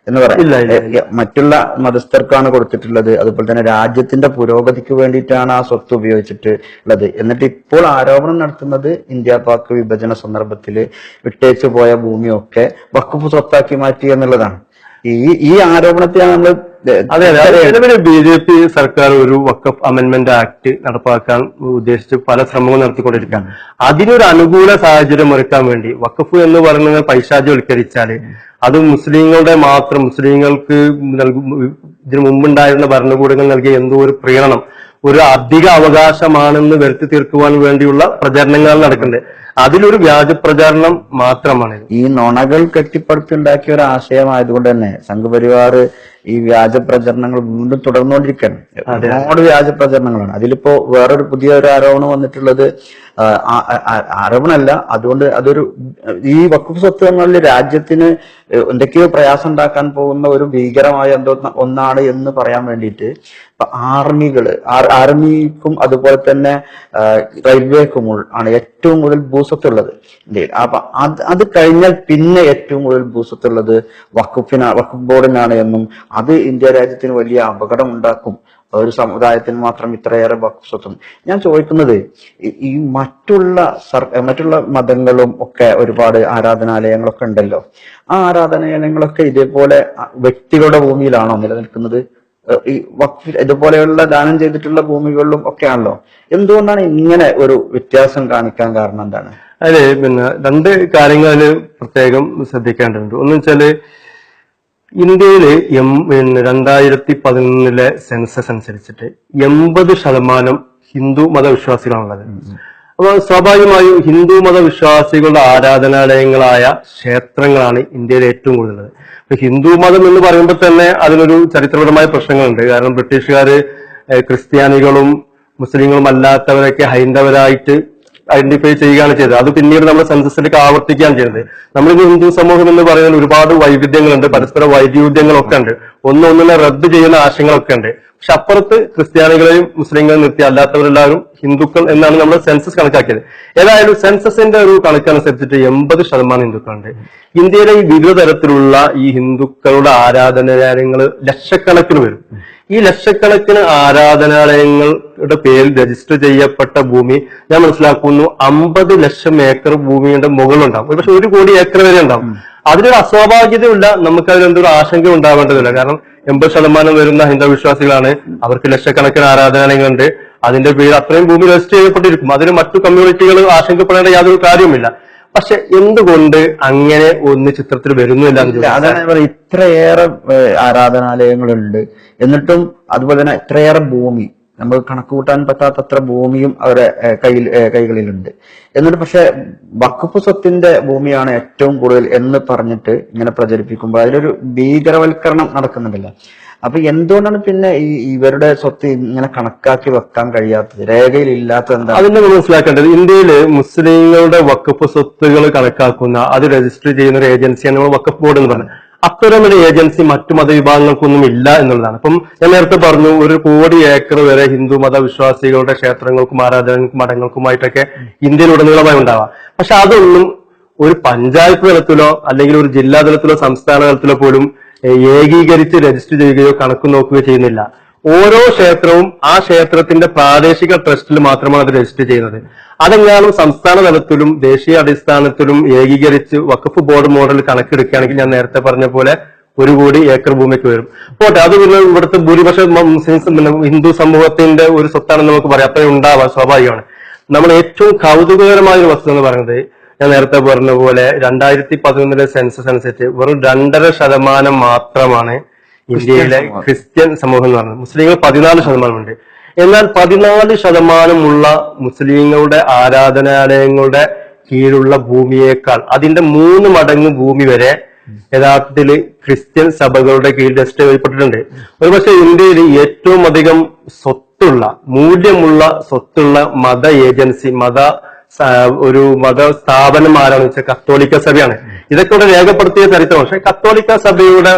എന്ന് പറയാം. മറ്റുള്ള മതസ്ഥർക്കാണ് കൊടുത്തിട്ടുള്ളത്. അതുപോലെ തന്നെ രാജ്യത്തിന്റെ പുരോഗതിക്ക് വേണ്ടിയിട്ടാണ് ആ സ്വത്ത് ഉപയോഗിച്ചിട്ട് ഉള്ളത്. എന്നിട്ട് ഇപ്പോൾ ആരോപണം നടത്തുന്നത് ഇന്ത്യ പാക് വിഭജന സന്ദർഭത്തിൽ വിട്ടേച്ചു പോയ ഭൂമിയൊക്കെ വഖഫ് സ്വത്താക്കി മാറ്റി എന്നുള്ളതാണ്. ഈ ആരോപണത്തെയാണ് നമ്മൾ നിലവിലെ BJP സർക്കാർ ഒരു വഖഫ് അമെന്റ്മെന്റ് ആക്ട് നടപ്പാക്കാൻ ഉദ്ദേശിച്ച് പല ശ്രമങ്ങളും നടത്തിക്കൊണ്ടിരിക്കുകയാണ്. അതിനൊരു അനുകൂല സാഹചര്യം ഒരുക്കാൻ വേണ്ടി വഖഫ് എന്ന് പറയുന്നത് പൈശാചിവൽക്കരിച്ചാല് അത് മുസ്ലിങ്ങളുടെ മാത്രം, മുസ്ലിങ്ങൾക്ക് ഇതിനു മുമ്പുണ്ടായിരുന്ന ഭരണകൂടങ്ങൾ നൽകിയ എന്തോ ഒരു പ്രീണനം, ഒരു അധിക അവകാശമാണെന്ന് വരുത്തി തീർക്കുവാൻ വേണ്ടിയുള്ള പ്രചരണങ്ങൾ നടക്കുന്നുണ്ട്. അതിലൊരു വ്യാജ പ്രചാരണം മാത്രമാണ്. ഈ നുണകൾ കെട്ടിപ്പടുത്തുണ്ടാക്കിയ ഒരു ആശയമായതുകൊണ്ട് തന്നെ സംഘപരിവാർ ഈ വ്യാജ പ്രചരണങ്ങൾ വീണ്ടും തുടർന്നുകൊണ്ടിരിക്കുകയാണ്. ഒരുപാട് വ്യാജ പ്രചരണങ്ങളാണ്. അതിലിപ്പോ വേറൊരു പുതിയ ഒരു ആരോപണം വന്നിട്ടുള്ളത്, ആരോപണമല്ല, അതുകൊണ്ട് അതൊരു ഈ വഖഫ് സ്വത്തുകളിൽ രാജ്യത്തിന് എന്തൊക്കെയോ പ്രയാസം ഉണ്ടാക്കാൻ പോകുന്ന ഒരു ഭീകരമായ എന്തോ ഒന്നാണ് എന്ന് പറയാൻ വേണ്ടിയിട്ട് ആർമിക്കും അതുപോലെ തന്നെ റെയിൽവേക്കും ആണ് ഏറ്റവും കൂടുതൽ ഭൂസ്വത്തുള്ളത് ഇന്ത്യയിൽ. അപ്പൊ അത് കഴിഞ്ഞാൽ പിന്നെ ഏറ്റവും കൂടുതൽ ഭൂസ്വത്തുള്ളത് വഖഫ് ബോർഡിനാണ് എന്നും അത് ഇന്ത്യ രാജ്യത്തിന് വലിയ അപകടം ഉണ്ടാക്കും, ഒരു സമുദായത്തിന് മാത്രം ഇത്രയേറെ വഖഫ് സ്വത്തും. ഞാൻ ചോദിക്കുന്നത്, ഈ മറ്റുള്ള മതങ്ങളും ഒക്കെ ഒരുപാട് ആരാധനാലയങ്ങളൊക്കെ ഉണ്ടല്ലോ, ആ ആരാധനാലയങ്ങളൊക്കെ ഇതേപോലെ വ്യക്തികളുടെ ഭൂമിയിലാണോ നിലനിൽക്കുന്നത്? ഈ വഖഫ് ഇതുപോലെയുള്ള ദാനം ചെയ്തിട്ടുള്ള ഭൂമികളിലും ഒക്കെ ആണല്ലോ. എന്തുകൊണ്ടാണ് ഇങ്ങനെ ഒരു വ്യത്യാസം കാണിക്കാൻ കാരണം എന്താണ്? അതെ, രണ്ട് കാര്യങ്ങളിൽ പ്രത്യേകം ശ്രദ്ധിക്കേണ്ടതുണ്ട്. ഒന്ന് വെച്ചാല് ഇന്ത്യയില് 2011 സെൻസസ് അനുസരിച്ചിട്ട് 80% ഹിന്ദു മതവിശ്വാസികളാണുള്ളത്. അപ്പൊ സ്വാഭാവികമായും ഹിന്ദു മതവിശ്വാസികളുടെ ആരാധനാലയങ്ങളായ ക്ഷേത്രങ്ങളാണ് ഇന്ത്യയിൽ ഏറ്റവും കൂടുതലുള്ളത്. അപ്പൊ ഹിന്ദു മതം എന്ന് പറയുമ്പോൾ തന്നെ അതിനൊരു ചരിത്രപരമായ പ്രശ്നങ്ങളുണ്ട്. കാരണം ബ്രിട്ടീഷുകാര് ക്രിസ്ത്യാനികളും മുസ്ലിങ്ങളും അല്ലാത്തവരൊക്കെ ഹൈന്ദവരായിട്ട് ഐഡന്റിഫൈ ചെയ്യുകയാണ് ചെയ്തത്. അത് പിന്നീട് നമ്മുടെ സെൻസസിലേക്ക് ആവർത്തിക്കുകയാണ് ചെയ്തത്. നമ്മുടെ ഹിന്ദു സമൂഹം എന്ന് പറയുന്നത് ഒരുപാട് വൈവിധ്യങ്ങളുണ്ട്, പരസ്പര വൈരുദ്ധ്യങ്ങളൊക്കെ ഉണ്ട്, ഒന്നൊന്നിനെ റദ്ദ് ചെയ്യുന്ന ആശയങ്ങളൊക്കെ ഉണ്ട്. പക്ഷെ അപ്പുറത്ത് ക്രിസ്ത്യാനികളെയും മുസ്ലിങ്ങളെയും നിർത്തി അല്ലാത്തവരെല്ലാവരും ഹിന്ദുക്കൾ എന്നാണ് നമ്മൾ സെൻസസ് കണക്കാക്കിയത്. ഏതായാലും സെൻസസിന്റെ ഒരു കണക്കനുസരിച്ചിട്ട് 80% ഹിന്ദുക്കളുണ്ട്. ഇന്ത്യയിലെ ഈ വിവിധ തരത്തിലുള്ള ഈ ഹിന്ദുക്കളുടെ ആരാധനാലയങ്ങൾ ലക്ഷക്കണക്കിന് വരും. ഈ ലക്ഷക്കണക്കിന് ആരാധനാലയങ്ങളുടെ പേരിൽ രജിസ്റ്റർ ചെയ്യപ്പെട്ട ഭൂമി ഞാൻ മനസ്സിലാക്കുന്നു 50 ലക്ഷം ഏക്കർ ഭൂമിയുടെ മുകളിലുണ്ടാവും. പക്ഷെ 1 കോടി ഏക്കർ വരെ ഉണ്ടാവും. അതിലൊരു അസ്വാഭാവികതയില്ല, നമുക്ക് അതിലെന്തൊരു ആശങ്ക ഉണ്ടാവേണ്ടതില്ല. കാരണം 80% വരുന്ന ഹൈന്ദവ വിശ്വാസികളാണ്, അവർക്ക് ലക്ഷക്കണക്കിന് ആരാധനാലയങ്ങളുണ്ട്. അതിന്റെ പേരിൽ അത്രയും ഭൂമി രജിസ്റ്റർ ചെയ്യപ്പെട്ടിരിക്കും. അതിന് മറ്റു കമ്മ്യൂണിറ്റികൾ ആശങ്കപ്പെടേണ്ട യാതൊരു കാര്യവുമില്ല. പക്ഷെ എന്തുകൊണ്ട് അങ്ങനെ ഒന്ന് ചിത്രത്തിൽ വരുന്നില്ല? അതാണ് ഇത്രയേറെ ആരാധനാലയങ്ങളുണ്ട്, എന്നിട്ടും അതുപോലെ തന്നെ ഇത്രയേറെ ഭൂമി, നമുക്ക് കണക്ക് കൂട്ടാൻ പറ്റാത്തത്ര ഭൂമിയും അവരുടെ കൈകളിലുണ്ട്. എന്നിട്ട് പക്ഷെ വഖഫ് സ്വത്തിന്റെ ഭൂമിയാണ് ഏറ്റവും കൂടുതൽ എന്ന് പറഞ്ഞിട്ട് ഇങ്ങനെ പ്രചരിപ്പിക്കുമ്പോൾ അതിലൊരു ഭീകരവൽക്കരണം നടക്കുന്നുണ്ടല്ലോ. അപ്പൊ എന്തുകൊണ്ടാണ് പിന്നെ ഇവരുടെ സ്വത്ത് ഇങ്ങനെ കണക്കാക്കി വെക്കാൻ കഴിയാത്തത്, രേഖയിൽ ഇല്ലാത്തത് എന്താണ്? അതിന്റെ മനസ്സിലാക്കേണ്ടത്, ഇന്ത്യയില് മുസ്ലിങ്ങളുടെ വഖഫ് സ്വത്തുകൾ കണക്കാക്കുന്ന, അത് രജിസ്റ്റർ ചെയ്യുന്ന ഒരു ഏജൻസിയാണ് വഖഫ് ബോർഡ് എന്ന് പറയുന്നത്. അത്തരമൊരു ഏജൻസി മറ്റു മതവിഭാഗങ്ങൾക്കൊന്നും ഇല്ല എന്നുള്ളതാണ്. അപ്പം ഞാൻ നേരത്തെ പറഞ്ഞു, 1 കോടി ഏക്കർ വരെ ഹിന്ദു മതവിശ്വാസികളുടെ ക്ഷേത്രങ്ങൾക്കും ആരാധനകൾക്കും മഠങ്ങൾക്കുമായിട്ടൊക്കെ ഇന്ത്യയിലുടനീളമായി ഉണ്ടാവാം. പക്ഷെ അതൊന്നും ഒരു പഞ്ചായത്ത് തലത്തിലോ അല്ലെങ്കിൽ ഒരു ജില്ലാ തലത്തിലോ സംസ്ഥാന തലത്തിലോ പോലും ഏകീകരിച്ച് രജിസ്റ്റർ ചെയ്യുകയോ കണക്ക് നോക്കുകയോ ചെയ്യുന്നില്ല. ഓരോ ക്ഷേത്രവും ആ ക്ഷേത്രത്തിന്റെ പ്രാദേശിക ട്രസ്റ്റിൽ മാത്രമാണ് അത് രജിസ്റ്റർ ചെയ്യുന്നത്. അതെങ്ങാനും സംസ്ഥാന തലത്തിലും ദേശീയ അടിസ്ഥാനത്തിലും ഏകീകരിച്ച് വഖഫ് ബോർഡ് മോഡൽ കണക്കെടുക്കുകയാണെങ്കിൽ ഞാൻ നേരത്തെ പറഞ്ഞ പോലെ 1 കോടി ഏക്കർ ഭൂമിക്ക് വരും. പോട്ടെ, അത് പിന്നെ ഇവിടുത്തെ ഭൂരിപക്ഷം ഹിന്ദു സമൂഹത്തിന്റെ ഒരു സ്വത്താണെന്ന് നമുക്ക് പറയാം, അത്രയും ഉണ്ടാവാൻ സ്വാഭാവികമാണ്. നമ്മൾ ഏറ്റവും കൗതുകകരമായ ഒരു വസ്തുത എന്ന് പറയുന്നത്, ഞാൻ നേരത്തെ പറഞ്ഞ പോലെ 2011 സെൻസസ് അനുസരിച്ച് വെറും 2.5% മാത്രമാണ് ഇന്ത്യയിലെ ക്രിസ്ത്യൻ സമൂഹം എന്ന് പറയുന്നത്. മുസ്ലിങ്ങൾ 14% ഉണ്ട്. എന്നാൽ 14% മുസ്ലിങ്ങളുടെ ആരാധനാലയങ്ങളുടെ കീഴിലുള്ള ഭൂമിയേക്കാൾ അതിന്റെ 3 മടങ്ങ് ഭൂമി വരെ യഥാർത്ഥത്തിൽ ക്രിസ്ത്യൻ സഭകളുടെ കീഴിൽ രജിസ്റ്റർ ചെയ്യപ്പെട്ടിട്ടുണ്ട്. ഒരുപക്ഷെ ഇന്ത്യയിൽ ഏറ്റവും അധികം സ്വത്തുള്ള മൂല്യമുള്ള സ്വത്തുള്ള മത ഏജൻസി ഒരു മത സ്ഥാപനം ആരാണെന്ന് വെച്ചാൽ കത്തോലിക്ക സഭയാണ്. ഇതൊക്കെ ഇവിടെ രേഖപ്പെടുത്തിയ ചരിത്രമാണ്. പക്ഷെ കത്തോലിക്ക സഭയുടെ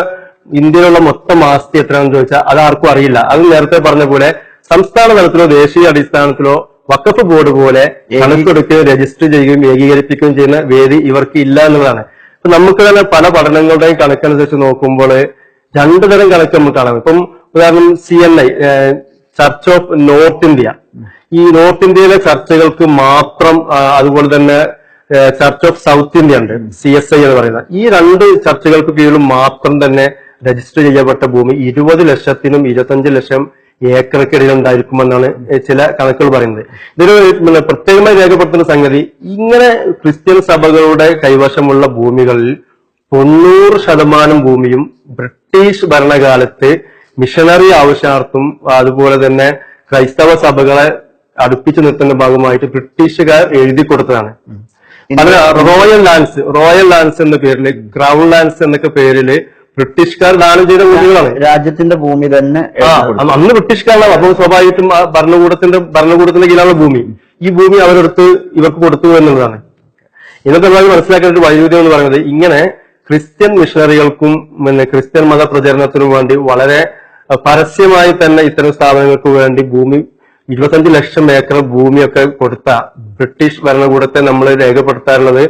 ഇന്ത്യയിലുള്ള മൊത്തം ആസ്തി എത്രയാണെന്ന് ചോദിച്ചാൽ അത് ആർക്കും അറിയില്ല. അത് നേരത്തെ പറഞ്ഞ പോലെ സംസ്ഥാന തലത്തിലോ ദേശീയ അടിസ്ഥാനത്തിലോ വഖഫ് ബോർഡ് പോലെ കണക്കെടുക്കുകയും രജിസ്റ്റർ ചെയ്യുകയും ഏകീകരിപ്പിക്കുകയും ചെയ്യുന്ന വേദി ഇവർക്ക് ഇല്ല എന്നുള്ളതാണ്. ഇപ്പൊ നമുക്ക് തന്നെ പല പഠനങ്ങളുടെയും കണക്കനുസരിച്ച് നോക്കുമ്പോൾ 2 തരം കണക്ക് നമുക്ക് കാണാം. ഇപ്പം ഉദാഹരണം CNI church of north India, ഈ നോർത്ത് ഇന്ത്യയിലെ ചർച്ചകൾക്ക് മാത്രം, അതുപോലെ തന്നെ ചർച്ച് ഓഫ് സൗത്ത് ഇന്ത്യ ഉണ്ട് CSI എന്ന് പറയുന്നത്. ഈ 2 ചർച്ചകൾക്ക് കീഴിലും മാത്രം തന്നെ രജിസ്റ്റർ ചെയ്യപ്പെട്ട ഭൂമി 20 ലക്ഷത്തിനും 25 ലക്ഷം ഏക്കർക്കിടയിൽ ഉണ്ടായിരിക്കുമെന്നാണ് ചില കണക്കുകൾ പറയുന്നത്. ഇതൊരു പ്രത്യേകമായി രേഖപ്പെടുത്തുന്ന സംഗതി, ഇങ്ങനെ ക്രിസ്ത്യൻ സഭകളുടെ കൈവശമുള്ള ഭൂമികളിൽ 90% ഭൂമിയും ബ്രിട്ടീഷ് ഭരണകാലത്ത് മിഷണറി ആവശ്യാർത്ഥം അതുപോലെ തന്നെ ക്രൈസ്തവ സഭകളെ അടുപ്പിച്ചു നിർത്തുന്ന ഭാഗമായിട്ട് ബ്രിട്ടീഷുകാർ എഴുതി കൊടുത്തതാണ്. റോയൽ ലാൻഡ്സ് എന്ന പേരില്, ക്രൗൺ ലാൻഡ്സ് എന്നൊക്കെ പേരില് ബ്രിട്ടീഷുകാർ ദാനം ചെയ്ത ഭൂമികളാണ്. രാജ്യത്തിന്റെ ഭൂമി തന്നെ അന്ന് ബ്രിട്ടീഷുകാരാണ്. അപ്പോൾ സ്വാഭാവികമായിട്ടും ഭരണകൂടത്തിന്റെ കീഴിലുള്ള ഭൂമി, ഈ ഭൂമി അവരെടുത്ത് ഇവർക്ക് കൊടുത്തു എന്നുള്ളതാണ്. ഇന്നത്തെ നമുക്ക് മനസ്സിലാക്കേണ്ട ഒരു വൈരുദ്ധ്യം എന്ന് പറയുന്നത്, ഇങ്ങനെ ക്രിസ്ത്യൻ മിഷണറികൾക്കും ക്രിസ്ത്യൻ മത പ്രചരണത്തിനും വേണ്ടി വളരെ പരസ്യമായി തന്നെ ഇത്തരം സ്ഥാപനങ്ങൾക്ക് വേണ്ടി ഭൂമി 25 ലക്ഷം ഏക്കർ ഭൂമിയൊക്കെ കൊടുത്ത ബ്രിട്ടീഷ് ഭരണകൂടത്തെ നമ്മൾ രേഖപ്പെടുത്താറുള്ളത്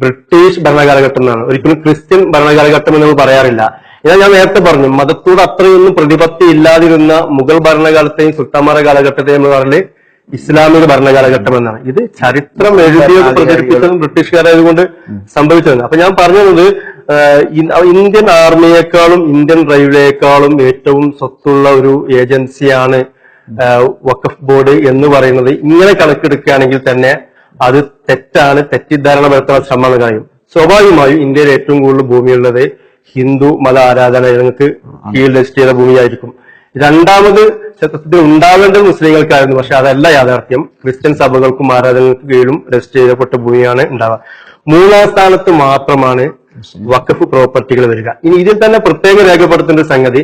ബ്രിട്ടീഷ് ഭരണകാലഘട്ടം എന്നാണ്. ഒരിക്കലും ക്രിസ്ത്യൻ ഭരണകാലഘട്ടം എന്ന് നമ്മൾ പറയാറില്ല. എന്നാൽ ഞാൻ നേരത്തെ പറഞ്ഞു, മതത്തോട് അത്രയൊന്നും പ്രതിപത്തി ഇല്ലാതിരുന്ന മുഗൾ ഭരണകാലത്തെയും സുൽത്താൻമാരുടെ കാലഘട്ടത്തെയും എന്ന് പറഞ്ഞാൽ ഇസ്ലാമിക ഭരണകാലഘട്ടം എന്നാണ്. ഇത് ചരിത്രം എഴുതിയത് പ്രചരിപ്പിച്ചതും ബ്രിട്ടീഷുകാരായതുകൊണ്ട് സംഭവിച്ചതാണ്. അപ്പൊ ഞാൻ പറഞ്ഞത്, ഇന്ത്യൻ ആർമിയേക്കാളും ഇന്ത്യൻ റെയിൽവേയേക്കാളും ഏറ്റവും സ്വത്തുള്ള ഒരു ഏജൻസിയാണ് വഖഫ് ബോർഡ് എന്ന് പറയുന്നത്. ഇങ്ങനെ കണക്കെടുക്കുകയാണെങ്കിൽ തന്നെ അത് തെറ്റാണ്, തെറ്റിദ്ധാരണ വരുത്താൻ ശ്രമം കഴിയും. സ്വാഭാവികമായും ഇന്ത്യയിൽ ഏറ്റവും കൂടുതൽ ഭൂമിയുള്ളത് ഹിന്ദു മത ആരാധനാലയങ്ങൾക്ക് കീഴിൽ രജിസ്റ്റർ ചെയ്ത ഭൂമിയായിരിക്കും. രണ്ടാമത് സത്യത്തിൽ ഉണ്ടാവേണ്ടത് മുസ്ലിങ്ങൾക്കായിരുന്നു. പക്ഷെ അതല്ല യാഥാർത്ഥ്യം. ക്രിസ്ത്യൻ സഭകൾക്കും ആരാധനകൾക്ക് കീഴിലും രജിസ്റ്റർ ചെയ്യപ്പെട്ട ഭൂമിയാണ് ഉണ്ടാവുക. 3-ാം സ്ഥാനത്ത് മാത്രമാണ് വഖഫ് പ്രോപ്പർട്ടികൾ വരിക. ഇനി ഇതിൽ തന്നെ പ്രത്യേകം രേഖപ്പെടുത്തേണ്ട സംഗതി,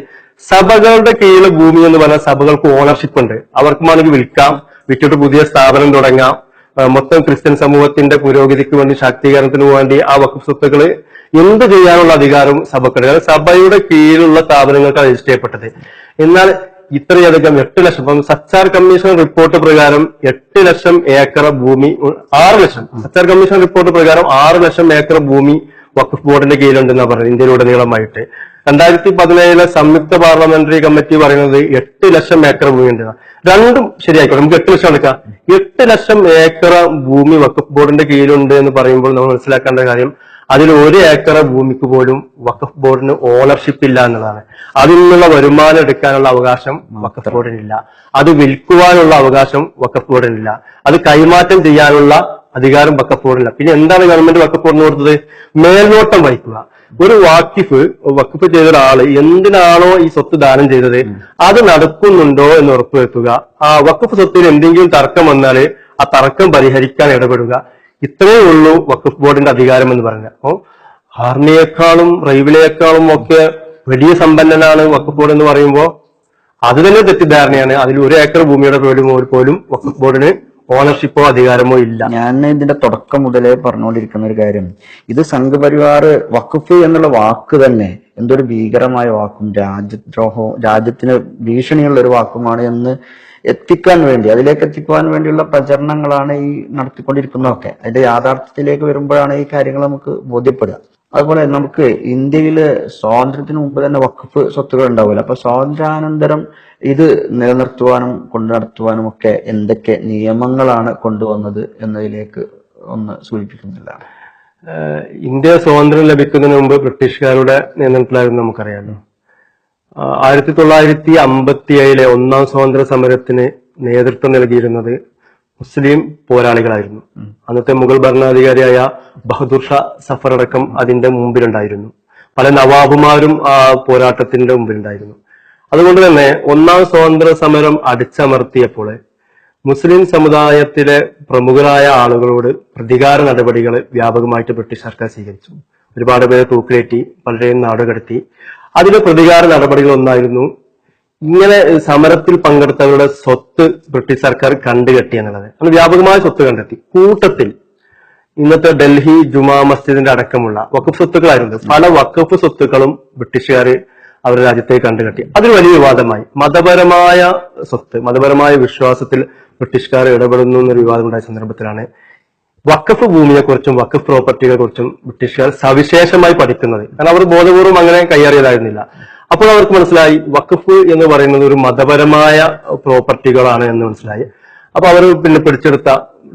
സഭകളുടെ കീഴിലെ ഭൂമി എന്ന് പറഞ്ഞാൽ സഭകൾക്ക് ഓണർഷിപ്പ് ഉണ്ട്. അവർക്ക് വേണമെങ്കിൽ വിൽക്കാം, വിറ്റിട്ട് പുതിയ സ്ഥാപനം തുടങ്ങാം. മൊത്തം ക്രിസ്ത്യൻ സമൂഹത്തിന്റെ പുരോഗതിക്ക് വേണ്ടി, ശാക്തീകരണത്തിന് വേണ്ടി ആ വഖഫ് സ്വത്തുക്കൾ എന്ത് ചെയ്യാനുള്ള അധികാരവും സഭക്കുണ്ട്. സഭയുടെ കീഴിലുള്ള സ്ഥാപനങ്ങൾക്ക് രജിസ്റ്റർ ചെയ്യപ്പെട്ടത്. എന്നാൽ ഇത്രയധികം 8 ലക്ഷം, സച്ചാർ കമ്മീഷൻ റിപ്പോർട്ട് പ്രകാരം 8 ലക്ഷം ഏക്കർ ഭൂമി, 6 ലക്ഷം, സച്ചാർ കമ്മീഷൻ റിപ്പോർട്ട് പ്രകാരം 6 ലക്ഷം ഏക്കർ ഭൂമി വഖഫ് ബോർഡിന്റെ കീഴിലുണ്ടെന്നാണ് പറയുന്നത് ഇന്ത്യയിലുടനീളമായിട്ട്. 2017 സംയുക്ത പാർലമെന്ററി കമ്മിറ്റി പറയുന്നത് 8 ലക്ഷം ഏക്കർ ഭൂമി ഉണ്ട്. രണ്ടും ശരിയായിക്കോട്ടെ, നമുക്ക് 8 ലക്ഷം എടുക്കാം. 8 ലക്ഷം ഏക്കർ ഭൂമി വഖഫ് ബോർഡിന്റെ കീഴിലുണ്ട് എന്ന് പറയുമ്പോൾ നമ്മൾ മനസ്സിലാക്കേണ്ട കാര്യം, അതിൽ 1 ഏക്കർ ഭൂമിക്ക് പോലും വഖഫ് ബോർഡിന് ഓണർഷിപ്പ് ഇല്ല എന്നതാണ്. അതിൽ നിന്നുള്ള വരുമാനം എടുക്കാനുള്ള അവകാശം വഖഫ് ബോർഡിനില്ല. അത് വിൽക്കുവാനുള്ള അവകാശം വഖഫ് ബോർഡിനില്ല. അത് കൈമാറ്റം ചെയ്യാനുള്ള അധികാരം വഖഫ് ബോർഡിനില്ല. പിന്നെ എന്താണ് ഗവൺമെന്റ് വഖഫ് ബോർഡിന് കൊടുത്തത്? മേൽനോട്ടം വഹിക്കുക. ഒരു വഖഫ് ചെയ്ത ഒരാള് എന്തിനാണോ ഈ സ്വത്ത് ദാനം ചെയ്തത് അത് നടക്കുന്നുണ്ടോ എന്ന് ഉറപ്പുവെക്കുക. ആ വഖഫ് സ്വത്തിൽ എന്തെങ്കിലും തർക്കം വന്നാൽ ആ തർക്കം പരിഹരിക്കാൻ ഇടപെടുക. ഇത്രയേ ഉള്ളൂ വഖഫ് ബോർഡിന്റെ അധികാരം എന്ന് പറഞ്ഞാൽ. അപ്പോ ആർമിയേക്കാളും റെയിൽവേയേക്കാളും ഒക്കെ വലിയ സമ്പന്നനാണ് വഖഫ് ബോർഡ് എന്ന് പറയുമ്പോൾ അത് തന്നെ തെറ്റിദ്ധാരണയാണ്. അതിൽ 1 ഏക്കർ ഭൂമിയുടെ പോലും വഖഫ് ബോർഡിന് ഓണർഷിപ്പോ അധികാരമോ ഇല്ല. ഞാൻ ഇതിന്റെ തുടക്കം മുതലേ പറഞ്ഞുകൊണ്ടിരിക്കുന്ന ഒരു കാര്യം, ഇത് സംഘപരിവാർ വഖഫ് എന്നുള്ള വാക്ക് തന്നെ എന്തൊരു ഭീകരമായ വാക്കും രാജ്യദ്രോഹവും രാജ്യത്തിന് ഭീഷണിയുള്ള ഒരു വാക്കുമാണ് എന്ന് എത്തിക്കാൻ വേണ്ടി, അതിലേക്ക് എത്തിക്കുവാൻ വേണ്ടിയുള്ള പ്രചരണങ്ങളാണ് ഈ നടത്തിക്കൊണ്ടിരിക്കുന്നതൊക്കെ. അതിന്റെ യാഥാർത്ഥ്യത്തിലേക്ക് വരുമ്പോഴാണ് ഈ കാര്യങ്ങൾ നമുക്ക് ബോധ്യപ്പെടുക. അതുപോലെ നമുക്ക് ഇന്ത്യയില് സ്വാതന്ത്ര്യത്തിന് മുമ്പ് തന്നെ വഖഫ് സ്വത്തുകൾ ഉണ്ടാവില്ല. അപ്പൊ സ്വാതന്ത്ര്യാനന്തരം ഇത് നിലനിർത്തുവാനും കൊണ്ടു നടത്തുവാനും ഒക്കെ എന്തൊക്കെ നിയമങ്ങളാണ് കൊണ്ടുവന്നത് എന്നതിലേക്ക് ഒന്ന് സൂചിപ്പിക്കുന്നില്ല. ഇന്ത്യ സ്വാതന്ത്ര്യം ലഭിക്കുന്നതിന് മുമ്പ് ബ്രിട്ടീഷുകാരുടെ നിയന്ത്രണത്തിലായിരുന്നു നമുക്കറിയാമല്ലോ. 1957 1-ാം സ്വാതന്ത്ര്യ സമരത്തിന് നേതൃത്വം നൽകിയിരുന്നത് മുസ്ലിം പോരാളികളായിരുന്നു. അന്നത്തെ മുഗൾ ഭരണാധികാരിയായ ബഹദൂർ ഷാ സഫർ അടക്കം അതിന്റെ മുമ്പിലുണ്ടായിരുന്നു. പല നവാബുമാരും ആ പോരാട്ടത്തിന്റെ മുമ്പിലുണ്ടായിരുന്നു. അതുകൊണ്ട് തന്നെ ഒന്നാം സ്വാതന്ത്ര്യ സമരം അടിച്ചമർത്തിയപ്പോൾ മുസ്ലിം സമുദായത്തിലെ പ്രമുഖരായ ആളുകളോട് പ്രതികാര നടപടികൾ വ്യാപകമായിട്ട് ബ്രിട്ടീഷ് സർക്കാർ സ്വീകരിച്ചു. ഒരുപാട് പേരെ തൂക്കിലേറ്റി, പലരെയും നാടുകടത്തി. അതിലെ പ്രതികാര നടപടികൾ ഒന്നായിരുന്നു ഇങ്ങനെ സമരത്തിൽ പങ്കെടുത്തവരുടെ സ്വത്ത് ബ്രിട്ടീഷ് സർക്കാർ കണ്ടുകെട്ടി എന്നുള്ളത്. അത് വ്യാപകമായ സ്വത്ത് കണ്ടെത്തി. കൂട്ടത്തിൽ ഇന്നത്തെ ഡൽഹി ജുമാ മസ്ജിദിന്റെ അടക്കമുള്ള വഖഫ് സ്വത്തുക്കളായിരുന്നു. പല വഖഫ് സ്വത്തുക്കളും ബ്രിട്ടീഷുകാർ അവരുടെ രാജ്യത്തേക്ക് കണ്ടുകെട്ടി. അതൊരു വലിയ വിവാദമായി. മതപരമായ സ്വത്ത്, മതപരമായ വിശ്വാസത്തിൽ ബ്രിട്ടീഷുകാർ ഇടപെടുന്നു എന്നൊരു വിവാദം ഉണ്ടായ സന്ദർഭത്തിലാണ് വഖഫ് ഭൂമിയെ കുറിച്ചും വഖഫ് പ്രോപ്പർട്ടികളെ കുറിച്ചും ബ്രിട്ടീഷുകാർ സവിശേഷമായി പഠിക്കുന്നത്. കാരണം അവർ ബോധപൂർവം അങ്ങനെ കൈയാറിയതായിരുന്നില്ല. അപ്പോൾ അവർക്ക് മനസ്സിലായി വഖഫ് എന്ന് പറയുന്നത് ഒരു മതപരമായ പ്രോപ്പർട്ടികളാണ് എന്ന് മനസ്സിലായി. അപ്പൊ അവർ പിന്നെ പിടിച്ചെടുത്ത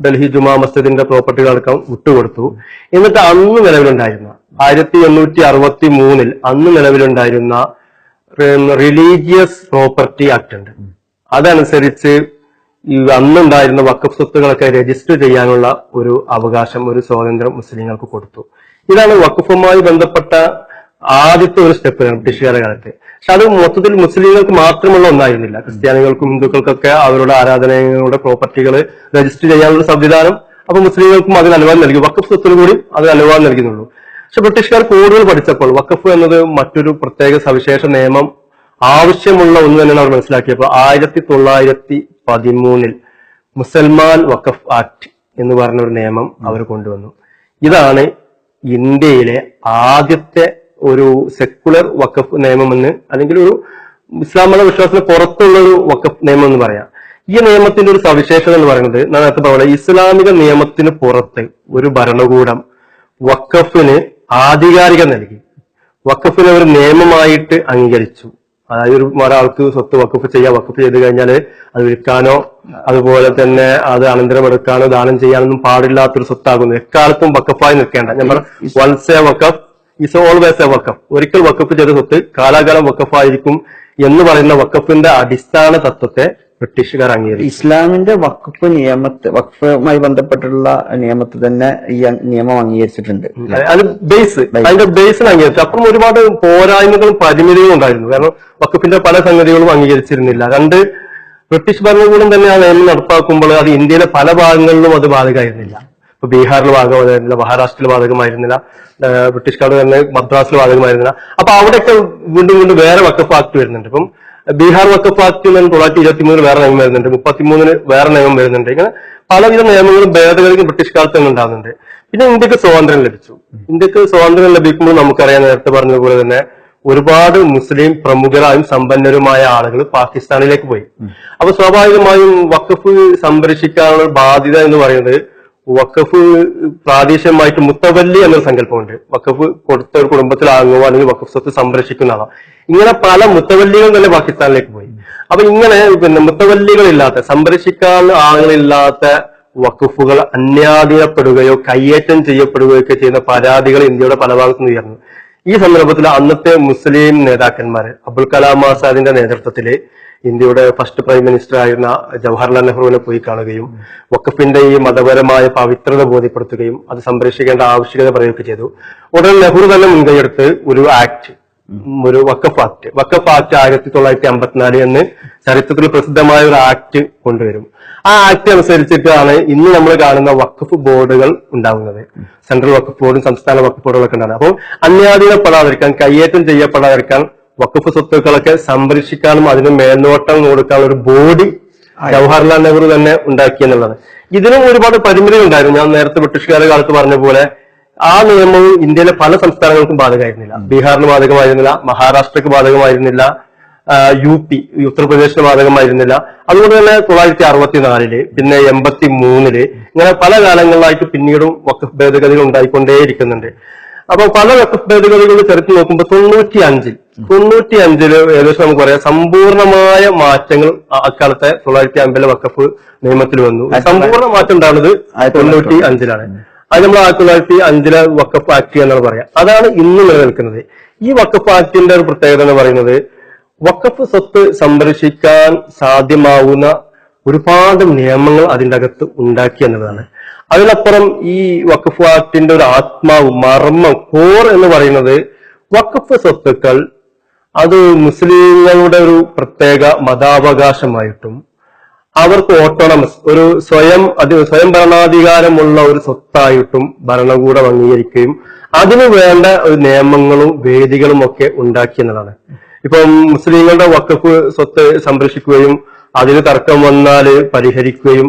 ഡൽഹി ജുമാ മസ്ജിദിന്റെ പ്രോപ്പർട്ടികളടക്കം വിട്ടുകൊടുത്തു. എന്നിട്ട് അന്ന് നിലവിലുണ്ടായിരുന്ന 1863 അന്ന് നിലവിലുണ്ടായിരുന്ന റിലീജിയസ് പ്രോപ്പർട്ടി ആക്ട് ഉണ്ട്. അതനുസരിച്ച് ഈ അന്നുണ്ടായിരുന്ന വഖഫ് സ്വത്തുകളൊക്കെ രജിസ്റ്റർ ചെയ്യാനുള്ള ഒരു അവകാശം, ഒരു സ്വാതന്ത്ര്യം മുസ്ലിങ്ങൾക്ക് കൊടുത്തു. ഇതാണ് വഖഫുമായി ബന്ധപ്പെട്ട ആദ്യത്തെ ഒരു സ്റ്റെപ്പ് ബ്രിട്ടീഷുകാരുടെ കാലത്ത്. പക്ഷെ അത് മൊത്തത്തിൽ മുസ്ലിങ്ങൾക്ക് മാത്രമുള്ള ഒന്നായിരുന്നില്ല. ക്രിസ്ത്യാനികൾക്കും ഹിന്ദുക്കൾക്കൊക്കെ അവരുടെ ആരാധനകളുടെ പ്രോപ്പർട്ടികൾ രജിസ്റ്റർ ചെയ്യാനുള്ള സംവിധാനം അപ്പൊ മുസ്ലിങ്ങൾക്കും അതിന് അനുവാദം നൽകി. വഖഫ് സ്വത്തിന് കൂടി അതിന് അനുവാദം നൽകുന്നുള്ളൂ. പക്ഷെ ബ്രിട്ടീഷുകാർ കൂടുതൽ പഠിച്ചപ്പോൾ വഖഫ് എന്നത് മറ്റൊരു പ്രത്യേക സവിശേഷ നിയമം ആവശ്യമുള്ള ഒന്ന് തന്നെയാണ് അവർ മനസ്സിലാക്കിയപ്പോൾ 1913 മുസൽമാൻ വഖഫ് ആക്ട് എന്ന് പറഞ്ഞ ഒരു നിയമം അവർ കൊണ്ടുവന്നു. ഇതാണ് ഇന്ത്യയിലെ ആദ്യത്തെ ഒരു സെക്കുലർ വഖഫ് നിയമമെന്ന്, അല്ലെങ്കിൽ ഒരു ഇസ്ലാം മത വിശ്വാസത്തിന് പുറത്തുള്ള ഒരു വഖഫ് നിയമം എന്ന് പറയാം. ഈ നിയമത്തിന്റെ ഒരു സവിശേഷത എന്ന് പറയുന്നത് നേരത്തെ പറഞ്ഞ ഇസ്ലാമിക നിയമത്തിന് പുറത്ത് ഒരു ഭരണകൂടം വഖഫിന് ആധികാരികം നൽകി. വഖഫിനെ ഒരു നിയമമായിട്ട് അംഗീകരിച്ചു. അതായത് ഒരാൾക്ക് സ്വത്ത് വഖഫ് ചെയ്യാം. വഖഫ് ചെയ്ത് കഴിഞ്ഞാൽ അത് വിൽക്കാനോ അതുപോലെ തന്നെ അത് അനന്തരമെടുക്കാനോ ദാനം ചെയ്യാനൊന്നും പാടില്ലാത്തൊരു സ്വത്താകുന്നു. എക്കാലത്തും വഖഫായി നിൽക്കേണ്ട. ഞാൻ പറഞ്ഞു once a waqf is always a waqf. ഒരിക്കൽ വഖഫ് ചെയ്ത സ്വത്ത് കാലാകാലം വഖഫായിരിക്കും എന്ന് പറയുന്ന വഖഫിന്റെ അടിസ്ഥാന തത്വത്തെ ബ്രിട്ടീഷുകാർ അംഗീകരിച്ചു. ഇസ്ലാമിന്റെ വഖഫുമായി ബന്ധപ്പെട്ടുള്ള നിയമത്തിൽ തന്നെ ഈ നിയമം അംഗീകരിച്ചിട്ടുണ്ട്. അത് അതിന്റെ ബേസിൽ അംഗീകരിച്ചു. അപ്പം ഒരുപാട് പോരായ്മകളും പരിമിതികളും ഉണ്ടായിരുന്നു. കാരണം വഖഫിന്റെ പല സംഗതികളും അംഗീകരിച്ചിരുന്നില്ല. രണ്ട്, ബ്രിട്ടീഷ് ഭരണകൂടം തന്നെ ആ നിയമം നടപ്പാക്കുമ്പോൾ അത് ഇന്ത്യയിലെ പല ഭാഗങ്ങളിലും അത് ബാധകമായിരുന്നില്ല. ഇപ്പൊ ബീഹാറിൽ ബാധകമായിരുന്നില്ല, മഹാരാഷ്ട്രയിൽ ബാധകമായിരുന്നില്ല, ബ്രിട്ടീഷുകാരുടെ തന്നെ മദ്രാസിൽ ബാധകമായിരുന്നില്ല. അപ്പൊ അവിടെയൊക്കെ വീണ്ടും വീണ്ടും വേറെ വഖഫ് ആക്ട് വരുന്നുണ്ട്. ഇപ്പം ബീഹാർ വഖഫ് ആക്ട് 1923 വേറെ നിയമം വരുന്നുണ്ട്, 33 വേറെ നിയമം വരുന്നുണ്ട്. ഇങ്ങനെ പലവിധ നിയമങ്ങളും ഭേദഗതികൾ ബ്രിട്ടീഷ് കാലത്ത് തന്നെ ഉണ്ടാകുന്നുണ്ട്. പിന്നെ ഇന്ത്യക്ക് സ്വാതന്ത്ര്യം ലഭിച്ചു. ഇന്ത്യക്ക് സ്വാതന്ത്ര്യം ലഭിക്കുമ്പോൾ നമുക്കറിയാം, നേരത്തെ പറഞ്ഞതുപോലെ തന്നെ ഒരുപാട് മുസ്ലിം പ്രമുഖരായും സമ്പന്നരുമായ ആളുകൾ പാകിസ്ഥാനിലേക്ക് പോയി. അപ്പൊ സ്വാഭാവികമായും വഖഫ് സംരക്ഷിക്കാനുള്ള ബാധ്യത എന്ന് പറയുന്നത് വഖഫ് പ്രാദേശികമായിട്ട് മുത്തവല്ലി എന്നൊരു സങ്കല്പമുണ്ട്. വഖഫ് കൊടുത്ത ഒരു കുടുംബത്തിലാകുമോ അല്ലെങ്കിൽ വഖഫ് സ്വത്ത് സംരക്ഷിക്കുന്നതാണോ, ഇങ്ങനെ പല മുത്തവല്ലികൾ തന്നെ പാകിസ്ഥാനിലേക്ക് പോയി. അപ്പൊ ഇങ്ങനെ പിന്നെ മുത്തവല്ലികളില്ലാത്ത, സംരക്ഷിക്കാൻ ആളുകളില്ലാത്ത വഖഫുകൾ അന്യാധീനപ്പെടുകയോ കയ്യേറ്റം ചെയ്യപ്പെടുകയോ ഒക്കെ ചെയ്യുന്ന പരാതികൾ ഇന്ത്യയുടെ പല ഭാഗത്തുനിന്ന് ഉയർന്നു. ഈ സന്ദർഭത്തിൽ അന്നത്തെ മുസ്ലിം നേതാക്കന്മാര് അബുൽ കലാം ആസാദിന്റെ നേതൃത്വത്തില് ഇന്ത്യയുടെ ഫസ്റ്റ് പ്രൈം മിനിസ്റ്റർ ആയിരുന്ന ജവഹർലാൽ നെഹ്റുവിനെ പോയി കാണുകയും വഖഫിന്റെ ഈ മതപരമായ പവിത്രത ബോധ്യപ്പെടുത്തുകയും അത് സംരക്ഷിക്കേണ്ട ആവശ്യകത പറയുകയൊക്കെ ചെയ്തു. ഉടൻ നെഹ്റു തന്നെ മുൻകൈയെടുത്ത് ഒരു ആക്ട്, ഒരു വഖഫ് ആക്ട് 1954 എന്ന് ചരിത്രത്തിൽ പ്രസിദ്ധമായ ഒരു ആക്ട് കൊണ്ടുവരും. ആ ആക്ട് അനുസരിച്ചിട്ടാണ് ഇന്ന് നമ്മൾ കാണുന്ന വഖഫ് ബോർഡുകൾ ഉണ്ടാകുന്നത്. സെൻട്രൽ വഖഫ് ബോർഡും സംസ്ഥാന വഖഫ് ബോർഡുകളൊക്കെ ഉണ്ടാകുന്നത്. അപ്പോൾ അന്യാധീനപ്പെടാതിരിക്കാൻ, കയ്യേറ്റം ചെയ്യപ്പെടാതിരിക്കാൻ വഖഫ് സ്വത്തുക്കളൊക്കെ സംരക്ഷിക്കാനും അതിന് മേൽനോട്ടം കൊടുക്കാനുള്ള ഒരു ബോഡി ജവഹർലാൽ നെഹ്റു തന്നെ ഉണ്ടാക്കി എന്നുള്ളത്. ഇതിനും ഒരുപാട് പരിമിതികൾ ഉണ്ടായിരുന്നു. ഞാൻ നേരത്തെ ബ്രിട്ടീഷുകാരുടെ കാലത്ത് പറഞ്ഞ പോലെ ആ നിയമവും ഇന്ത്യയിലെ പല സംസ്ഥാനങ്ങൾക്കും ബാധകമായിരുന്നില്ല. ബീഹാറിന് ബാധകമായിരുന്നില്ല, മഹാരാഷ്ട്രക്ക് ബാധകമായിരുന്നില്ല, UP ഉത്തർപ്രദേശിന് ബാധകമായിരുന്നില്ല. അതുകൊണ്ട് തന്നെ 1964 പിന്നെ 83 ഇങ്ങനെ പല കാലങ്ങളിലായിട്ട് പിന്നീടും വഖഫ് ഭേദഗതികൾ ഉണ്ടായിക്കൊണ്ടേയിരിക്കുന്നുണ്ട്. അപ്പൊ പല വഖഫ് ഭേദഗതികൾ ചരിത്രം നോക്കുമ്പോൾ 95 ഏകദേശം നമുക്ക് പറയാം സമ്പൂർണമായ മാറ്റങ്ങൾ അക്കാലത്തെ 1950 വഖഫ് നിയമത്തിൽ വന്നു. സമ്പൂർണ്ണ മാറ്റം ഉണ്ടാകുന്നത് 95 അത് നമ്മൾ 1905 വഖഫ് ആക്ട് എന്നാണ് പറയാം. അതാണ് ഇന്ന് നിലനിൽക്കുന്നത്. ഈ വഖഫ് ആക്ടിന്റെ ഒരു പ്രത്യേകത എന്ന് പറയുന്നത് വഖഫ് സ്വത്ത് സംരക്ഷിക്കാൻ സാധ്യമാവുന്ന ഒരുപാട് നിയമങ്ങൾ അതിൻ്റെ അകത്ത് ഉണ്ടാക്കി എന്നുള്ളതാണ്. അതിനപ്പുറം ഈ വഖഫ് ആക്ടിന്റെ ഒരു ആത്മാവ്, മർമ്മം, കോർ എന്ന് പറയുന്നത് വഖഫ് സ്വത്തുക്കൾ അത് മുസ്ലിങ്ങളുടെ ഒരു പ്രത്യേക മതാവകാശമായിട്ടും അവർക്ക് ഓട്ടോണമസ് ഒരു സ്വയം ഭരണാധികാരമുള്ള ഒരു സ്വത്തായിട്ടും ഭരണകൂടം അംഗീകരിക്കുകയും അതിനു വേണ്ട ഒരു നിയമങ്ങളും വേദികളും ഒക്കെ ഉണ്ടാക്കിയെന്നതാണ്. ഇപ്പം മുസ്ലിങ്ങളുടെ വഖഫ് സ്വത്ത് സംരക്ഷിക്കുകയും അതിന് തർക്കം വന്നാൽ പരിഹരിക്കുകയും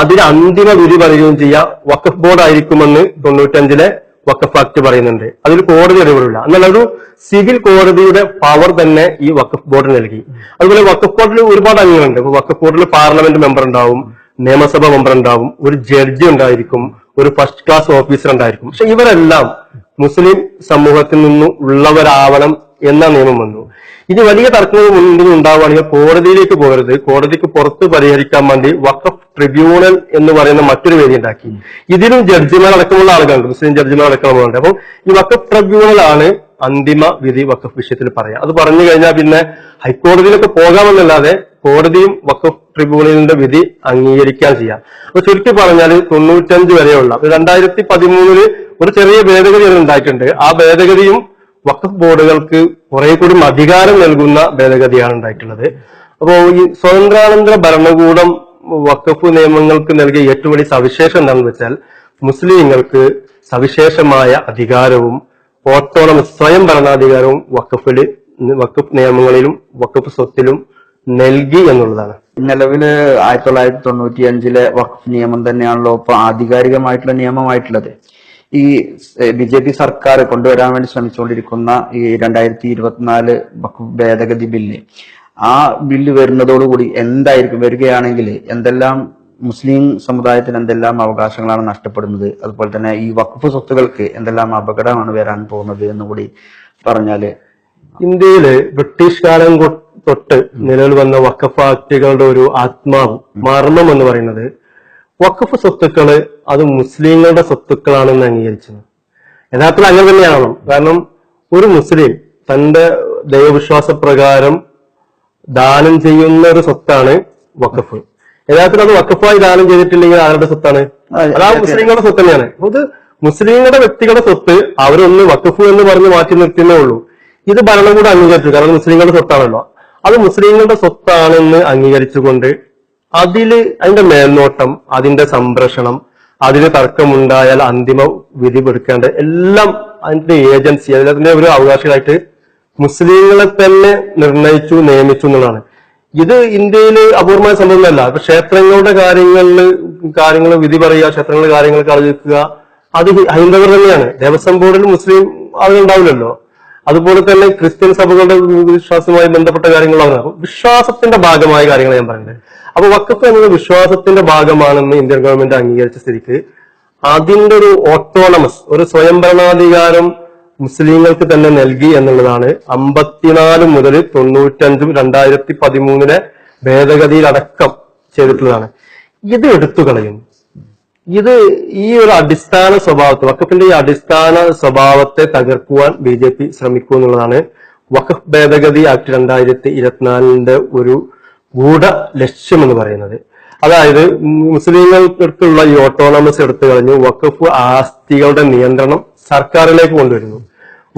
അതിന് അന്തിമ വിധി പറയുകയും ചെയ്യാം വഖഫ് ബോർഡ് ആയിരിക്കുമെന്ന് 95-ലെ വഖഫ് ആക്ട് പറയുന്നുണ്ട്. അതിൽ കോടതി ഇടപെടില്ല. എന്നാൽ ഒരു സിവിൽ കോടതിയുടെ പവർ തന്നെ ഈ വഖഫ് ബോർഡ് നൽകി. അതുപോലെ വഖഫ് ബോർഡിൽ ഒരുപാട് അംഗങ്ങളുണ്ട്. ഇപ്പൊ വഖഫ് ബോർഡിൽ പാർലമെന്റ് മെമ്പർ ഉണ്ടാവും, നിയമസഭ മെമ്പർ ഉണ്ടാവും, ഒരു ജഡ്ജി ഉണ്ടായിരിക്കും, ഒരു ഫസ്റ്റ് ക്ലാസ് ഓഫീസർ ഉണ്ടായിരിക്കും. പക്ഷെ ഇവരെല്ലാം മുസ്ലിം സമൂഹത്തിൽ നിന്നും ഉള്ളവരാവണം എന്ന നിയമം വന്നു. ഇനി വലിയ തർക്കങ്ങൾ മുന്നിൽ ഉണ്ടാവുകയാണെങ്കിൽ കോടതിയിലേക്ക് പോകരുത്, കോടതിക്ക് പുറത്ത് പരിഹരിക്കാൻ വേണ്ടി വഖഫ് ട്രിബ്യൂണൽ എന്ന് പറയുന്ന മറ്റൊരു വേദി ഉണ്ടാക്കി. ഇതിലും ജഡ്ജിമാർ അടക്കമുള്ള ആളുകളുണ്ട്, മുസ്ലിം ജഡ്ജിമാർ അടക്കമുണ്ട്. അപ്പം ഈ വഖഫ് ട്രിബ്യൂണലാണ് അന്തിമ വിധി വഖഫ് വിഷയത്തിൽ പറയാം. അത് പറഞ്ഞു കഴിഞ്ഞാൽ പിന്നെ ഹൈക്കോടതിയിലൊക്കെ പോകാമെന്നല്ലാതെ കോടതിയും വഖഫ് ട്രിബ്യൂണലിന്റെ വിധി അംഗീകരിക്കാൻ ചെയ്യാം. അപ്പൊ ചുരുക്കി പറഞ്ഞാൽ 95 വരെയുള്ള 2013 ഒരു ചെറിയ ഭേദഗതി ഉണ്ടായിട്ടുണ്ട്. ആ ഭേദഗതിയും വഖഫ് ബോർഡുകൾക്ക് കുറെ കൂടി അധികാരം നൽകുന്ന ഭേദഗതിയാണ് ഉണ്ടായിട്ടുള്ളത്. അപ്പോ ഈ സ്വതന്ത്രാനന്തര ഭരണകൂടം വഖഫ് നിയമങ്ങൾക്ക് നൽകിയ ഏറ്റവും വലിയ സവിശേഷം എന്താണെന്ന് വെച്ചാൽ മുസ്ലിങ്ങൾക്ക് സവിശേഷമായ അധികാരവും ഓട്ടോണമസ് സ്വയം ഭരണാധികാരവും വഖഫ് നിയമങ്ങളിലും വഖഫ് സ്വത്തിലും നൽകി എന്നുള്ളതാണ്. നിലവില് 1995-ലെ വഖഫ് നിയമം തന്നെയാണല്ലോ ഇപ്പൊ ആധികാരികമായിട്ടുള്ള നിയമമായിട്ടുള്ളത്. ഈ BJP സർക്കാർ കൊണ്ടുവരാൻ വേണ്ടി ശ്രമിച്ചുകൊണ്ടിരിക്കുന്ന ഈ 2024 വഖഫ് ഭേദഗതി ബില്ല്, ആ ബില്ല് വരുന്നതോടുകൂടി വരികയാണെങ്കിൽ എന്തെല്ലാം മുസ്ലിം സമുദായത്തിന് എന്തെല്ലാം അവകാശങ്ങളാണ് നഷ്ടപ്പെടുന്നത്, അതുപോലെ തന്നെ ഈ വഖഫ് സ്വത്തുകൾക്ക് എന്തെല്ലാം അപകടമാണ് വരാൻ പോകുന്നത് എന്നുകൂടി പറഞ്ഞാല്. ഇന്ത്യയില് ബ്രിട്ടീഷ് കാലം തൊട്ട് നിലവിൽ വന്ന വഖഫ് ആക്ടുകളുടെ ഒരു ആത്മാവ് മർമ്മം എന്ന് പറയുന്നത് വഖഫ് സ്വത്തുക്കള് അത് മുസ്ലിങ്ങളുടെ സ്വത്തുക്കളാണെന്ന് അംഗീകരിച്ചത്. യഥാർത്ഥത്തിൽ അങ്ങനെ തന്നെയാണോ? കാരണം ഒരു മുസ്ലിം തന്റെ ദൈവവിശ്വാസ പ്രകാരം ദാനം ചെയ്യുന്ന ഒരു സ്വത്താണ് വഖഫ്. യഥാർത്ഥത്തിൽ അത് വഖഫായി ദാനം ചെയ്തിട്ടില്ലെങ്കിൽ ആരുടെ സ്വത്താണ്? അത് ആ മുസ്ലിങ്ങളുടെ സ്വത്ത് തന്നെയാണ്. അത് മുസ്ലിങ്ങളുടെ വ്യക്തികളുടെ സ്വത്ത് അവരൊന്ന് വഖഫ് എന്ന് പറഞ്ഞ് മാറ്റി നിർത്തുന്നേ ഉള്ളൂ. ഇത് ഭരണകൂടം അംഗീകരിച്ചു, കാരണം മുസ്ലിങ്ങളുടെ സ്വത്താണല്ലോ. അത് മുസ്ലിങ്ങളുടെ സ്വത്താണെന്ന് അംഗീകരിച്ചുകൊണ്ട് അതിന്റെ മേൽനോട്ടം, അതിന്റെ സംരക്ഷണം, അതിന് തർക്കമുണ്ടായാൽ അന്തിമ വിധി എടുക്കേണ്ട എല്ലാം അതിന്റെ ഏജൻസി, അതിന്റെ ഒരു അവകാശികളായിട്ട് മുസ്ലിങ്ങളെ തന്നെ നിർണയിച്ചു, നിയമിച്ചു എന്നുള്ളതാണ്. ഇത് ഇന്ത്യയിൽ അപൂർവമായ സംഭവമല്ല. ഇപ്പൊ ക്ഷേത്രങ്ങളുടെ കാര്യങ്ങൾ വിധി പറയുക, ക്ഷേത്രങ്ങളുടെ കാര്യങ്ങൾ കളയിക്കുക, അത് ഹൈന്ദവർ തന്നെയാണ്. ദേവസ്വം ബോർഡിൽ മുസ്ലിം ആളുകളുണ്ടാവില്ലല്ലോ. അതുപോലെ തന്നെ ക്രിസ്ത്യൻ സഭകളുടെ വിശ്വാസവുമായി ബന്ധപ്പെട്ട കാര്യങ്ങളാണ്. വിശ്വാസത്തിന്റെ ഭാഗമായ കാര്യങ്ങൾ ഞാൻ പറയുന്നത്. അപ്പൊ വഖഫ് എന്നത് വിശ്വാസത്തിന്റെ ഭാഗമാണെന്ന് ഇന്ത്യൻ ഗവൺമെന്റ് അംഗീകരിച്ച സ്ഥിതിക്ക് അതിന്റെ ഒരു ഓട്ടോണമസ്, ഒരു സ്വയംഭരണാധികാരം മുസ്ലിങ്ങൾക്ക് തന്നെ നൽകി എന്നുള്ളതാണ് 54 മുതൽ 95 2013 ഭേദഗതിയിലടക്കം ചെയ്തിട്ടുള്ളതാണ്. ഇത് എടുത്തു കളയും. ഇത് ഈ ഒരു അടിസ്ഥാന സ്വഭാവത്തെ, വഖഫിന്റെ ഈ അടിസ്ഥാന സ്വഭാവത്തെ തകർക്കുവാൻ BJP ശ്രമിക്കൂ എന്നുള്ളതാണ് വഖഫ് ഭേദഗതി ആക്ട് 2024 ഒരു ഗൂഢ ലക്ഷ്യം എന്ന് പറയുന്നത്. അതായത് മുസ്ലിങ്ങൾക്കുള്ള ഈ ഓട്ടോണമസ് എടുത്തു കളഞ്ഞു വഖഫ് ആസ്തികളുടെ നിയന്ത്രണം സർക്കാരിലേക്ക് കൊണ്ടുവരുന്നു.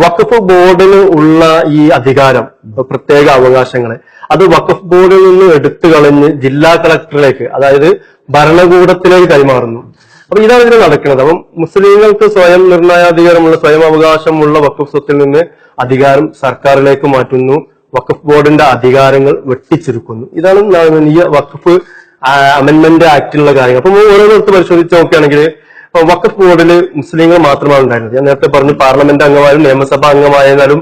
വഖഫ് ബോർഡിന് ഉള്ള ഈ അധികാരം, പ്രത്യേക അവകാശങ്ങളെ അത് വഖഫ് ബോർഡിൽ നിന്ന് എടുത്തു കളഞ്ഞ് ജില്ലാ കളക്ടറിലേക്ക്, അതായത് ഭരണകൂടത്തിലേക്ക് കൈമാറുന്നു. അപ്പൊ ഇതാണ് ഇതിൽ നടക്കുന്നത്. അപ്പം മുസ്ലിങ്ങൾക്ക് സ്വയം നിർണയാധികാരമുള്ള, സ്വയം അവകാശമുള്ള വഖഫ് സ്വത്തിൽ നിന്ന് അധികാരം സർക്കാരിലേക്ക് മാറ്റുന്നു. വഖഫ് ബോർഡിന്റെ അധികാരങ്ങൾ വെട്ടിച്ചുരുക്കുന്നു. ഇതാണ് ഈ വഖഫ് അമെന്റ്മെന്റ് ആക്ടിലുള്ള കാര്യങ്ങൾ. അപ്പൊ ഓരോരുത്തർ പരിശോധിച്ച് നോക്കുകയാണെങ്കിൽ വഖഫ് ബോർഡിൽ മുസ്ലിങ്ങൾ മാത്രമാണ് ഉണ്ടായിരുന്നത്. ഞാൻ നേരത്തെ പറഞ്ഞു, പാർലമെന്റ് അംഗമായാലും നിയമസഭാ അംഗമായാലും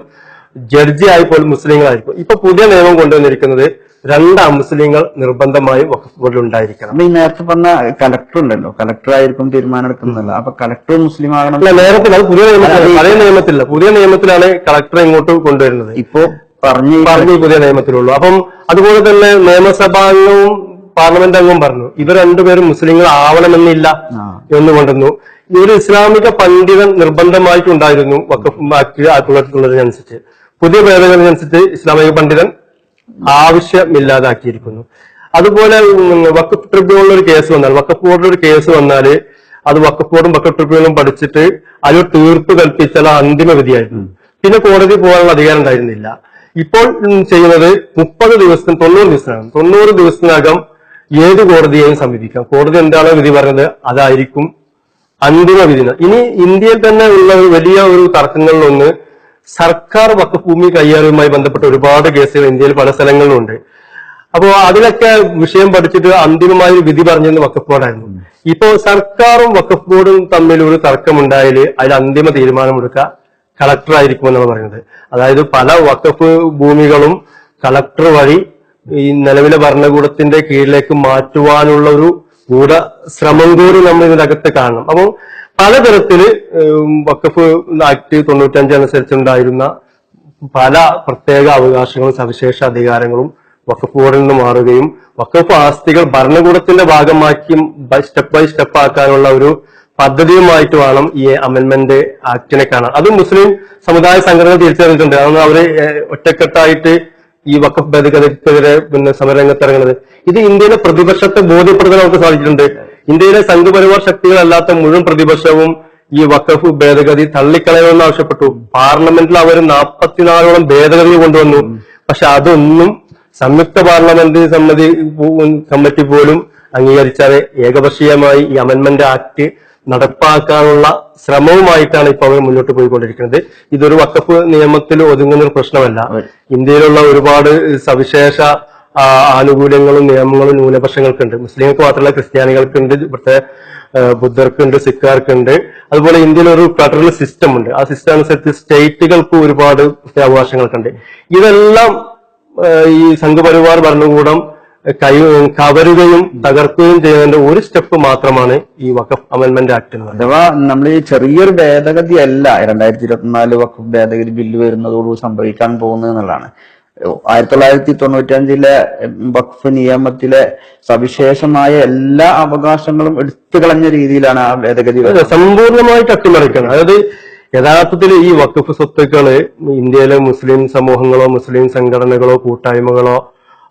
ജഡ്ജി ആയിപ്പോലും മുസ്ലിങ്ങളായിരിക്കും. ഇപ്പൊ പുതിയ നിയമം കൊണ്ടുവന്നിരിക്കുന്നത് 2 മുസ്ലിങ്ങൾ നിർബന്ധമായും വഖഫ് ബോർഡിൽ ഉണ്ടായിരിക്കണം. ഈ നേരത്തെ പറഞ്ഞ കലക്ടർ ഉണ്ടല്ലോ, കലക്ടർ ആയിരിക്കും തീരുമാനം എടുക്കുന്നതല്ല. അപ്പൊ കലക്ടർ മുസ്ലിം ആകണം. നേരത്തെ അത് പുതിയ നിയമത്തിലാണ്, പഴയ നിയമത്തില്ല, പുതിയ നിയമത്തിലാണ് കളക്ടറെ ഇങ്ങോട്ട് കൊണ്ടുവരുന്നത്. ഇപ്പോ പറഞ്ഞു പുതിയ നിയമത്തിലുള്ളൂ. അപ്പം അതുപോലെ തന്നെ നിയമസഭാ അംഗവും പാർലമെന്റ് അംഗവും പറഞ്ഞു ഇവർ രണ്ടുപേരും മുസ്ലിങ്ങൾ ആവണമെന്നില്ല എന്ന് കൊണ്ടുവന്നു. ഒരു ഇസ്ലാമിക പണ്ഡിതൻ നിർബന്ധമായിട്ടുണ്ടായിരുന്നു വഖഫ് ആക്ട് 1990 പുതിയ ഭേദഗതി അനുസരിച്ച് ഇസ്ലാമിക പണ്ഡിതൻ ആവശ്യമില്ലാതാക്കിയിരിക്കുന്നു. അതുപോലെ വഖഫ് ട്രിബ്യൂണൽ ഒരു കേസ് വന്നാൽ, വഖഫ് ബോർഡിൽ ഒരു കേസ് വന്നാൽ അത് വഖഫ് ബോർഡും വഖഫ് ട്രിബ്യൂണലും പഠിച്ചിട്ട് അതിൽ തീർപ്പ് കൽപ്പിച്ചാൽ അന്തിമ വിധിയായിരുന്നു. പിന്നെ കോടതി പോകാനുള്ള അധികാരം ഉണ്ടായിരുന്നില്ല. ഇപ്പോൾ ചെയ്യുന്നത് 30 ദിവസത്തിന് 90 ദിവസത്തിനകം ഏത് കോടതിയെയും സമീപിക്കാം. കോടതി എന്താണോ വിധി പറഞ്ഞത് അതായിരിക്കും അന്തിമ വിധി. ഇനി ഇന്ത്യയിൽ തന്നെ ഉള്ള വലിയ ഒരു തർക്കങ്ങളിലൊന്ന് സർക്കാർ വഖഫ് ഭൂമി കൈയാളുമായി ബന്ധപ്പെട്ട ഒരുപാട് കേസുകൾ ഇന്ത്യയിൽ പല സ്ഥലങ്ങളിലുണ്ട്. അപ്പോ അതിലൊക്കെ വിഷയം പഠിച്ചിട്ട് അന്തിമമായ ഒരു വിധി പറഞ്ഞത് വഖഫ് ബോർഡായിരുന്നു. ഇപ്പോ സർക്കാരും വഖഫ് ബോർഡും തമ്മിൽ ഒരു തർക്കമുണ്ടായാൽ അതിൽ അന്തിമ തീരുമാനമെടുക്കുക കളക്ടർ ആയിരിക്കുമെന്നാണ് പറയുന്നത്. അതായത് പല വഖഫ് ഭൂമികളും കളക്ടർ വഴി ഈ നിലവിലെ ഭരണകൂടത്തിന്റെ കീഴിലേക്ക് മാറ്റുവാനുള്ള ഒരു ഗൂഢ ശ്രമം കൂടി നമ്മൾ ഇതിനകത്ത് കാണണം. അപ്പോൾ പലതരത്തില് വഖഫ് ആക്ട് 95 അനുസരിച്ചുണ്ടായിരുന്ന പല പ്രത്യേക അവകാശങ്ങളും സവിശേഷ അധികാരങ്ങളും വഖഫ് ബോർഡിൽ നിന്ന് മാറുകയും വഖഫ് ആസ്തികൾ ഭരണകൂടത്തിന്റെ ഭാഗമാക്കി സ്റ്റെപ്പ് ബൈ സ്റ്റെപ്പ് ആക്കാനുള്ള ഒരു പദ്ധതിയുമായിട്ട് വേണം ഈ അമെന്റ്മെന്റ് ആക്ടിനെ കാണാൻ. അത് മുസ്ലിം സമുദായ സംഘടനകൾ തിരിച്ചറിഞ്ഞിട്ടുണ്ട്. അതൊന്ന് അവര് ഒറ്റക്കെട്ടായിട്ട് ഈ വഖഫ് ഭേദഗതിക്കെതിരെ സമരരംഗത്ത് ഇറങ്ങുന്നത്. ഇത് ഇന്ത്യയിലെ പ്രതിപക്ഷത്തെ ബോധ്യപ്പെടുത്താൻ അവർക്ക് സാധിച്ചിട്ടുണ്ട്. ഇന്ത്യയിലെ സംഘപരിവാർ ശക്തികളല്ലാത്ത മുഴുവൻ പ്രതിപക്ഷവും ഈ വഖഫ് ഭേദഗതി തള്ളിക്കളയണമെന്ന് ആവശ്യപ്പെട്ടു. പാർലമെന്റിൽ അവർ 44ഓളം ഭേദഗതി കൊണ്ടുവന്നു. പക്ഷെ അതൊന്നും സംയുക്ത പാർലമെന്റ് കമ്മിറ്റി പോലും അംഗീകരിച്ചാതെ ഏകപക്ഷീയമായി ഈ അമെന്റ്മെന്റ് ആക്ട് നടപ്പാക്കാനുള്ള ശ്രമവുമായിട്ടാണ് ഇപ്പോൾ അവർ മുന്നോട്ട് പോയിക്കൊണ്ടിരിക്കുന്നത്. ഇതൊരു വഖഫ് നിയമത്തിൽ ഒതുങ്ങുന്ന ഒരു പ്രശ്നമല്ല. ഇന്ത്യയിലുള്ള ഒരുപാട് സവിശേഷ ആനുകൂല്യങ്ങളും നിയമങ്ങളും ന്യൂനപക്ഷങ്ങൾക്കുണ്ട്. മുസ്ലിങ്ങൾക്ക് മാത്രമല്ല, ക്രിസ്ത്യാനികൾക്കുണ്ട്, ഇവിടുത്തെ ബുദ്ധർക്കുണ്ട്, സിഖുകാർക്കുണ്ട്. അതുപോലെ ഇന്ത്യയിൽ ഒരു ഫെഡറൽ സിസ്റ്റം ഉണ്ട്. ആ സിസ്റ്റം അനുസരിച്ച് സ്റ്റേറ്റുകൾക്ക് ഒരുപാട് അവകാശങ്ങൾക്കുണ്ട്. ഇതെല്ലാം ഈ സംഘപരിവാർ ഭരണകൂടം കവരുകയും തകർക്കുകയും ചെയ്യുന്നതിന്റെ ഒരു സ്റ്റെപ്പ് മാത്രമാണ് ഈ വഖഫ് അമെന്റ്മെന്റ് ആക്ട് എന്ന് പറയുന്നത്. അഥവാ നമ്മൾ ഈ ചെറിയൊരു ഭേദഗതി അല്ല 2024 വഖഫ് ഭേദഗതി ബില്ല് വരുന്നതോടുകൂടി സംഭവിക്കാൻ പോകുന്നത് എന്നുള്ളതാണ്. 1995 വഖഫ് നിയമത്തിലെ സവിശേഷമായ എല്ലാ അവകാശങ്ങളും എടുത്തു കളഞ്ഞ രീതിയിലാണ് ആ ഭേദഗതി സമ്പൂർണ്ണമായിട്ട് അട്ടിമറിക്കുന്നത്. അതായത് യഥാർത്ഥത്തിൽ ഈ വഖഫ് സ്വത്തുക്കള് ഇന്ത്യയിലെ മുസ്ലിം സമൂഹങ്ങളോ മുസ്ലിം സംഘടനകളോ കൂട്ടായ്മകളോ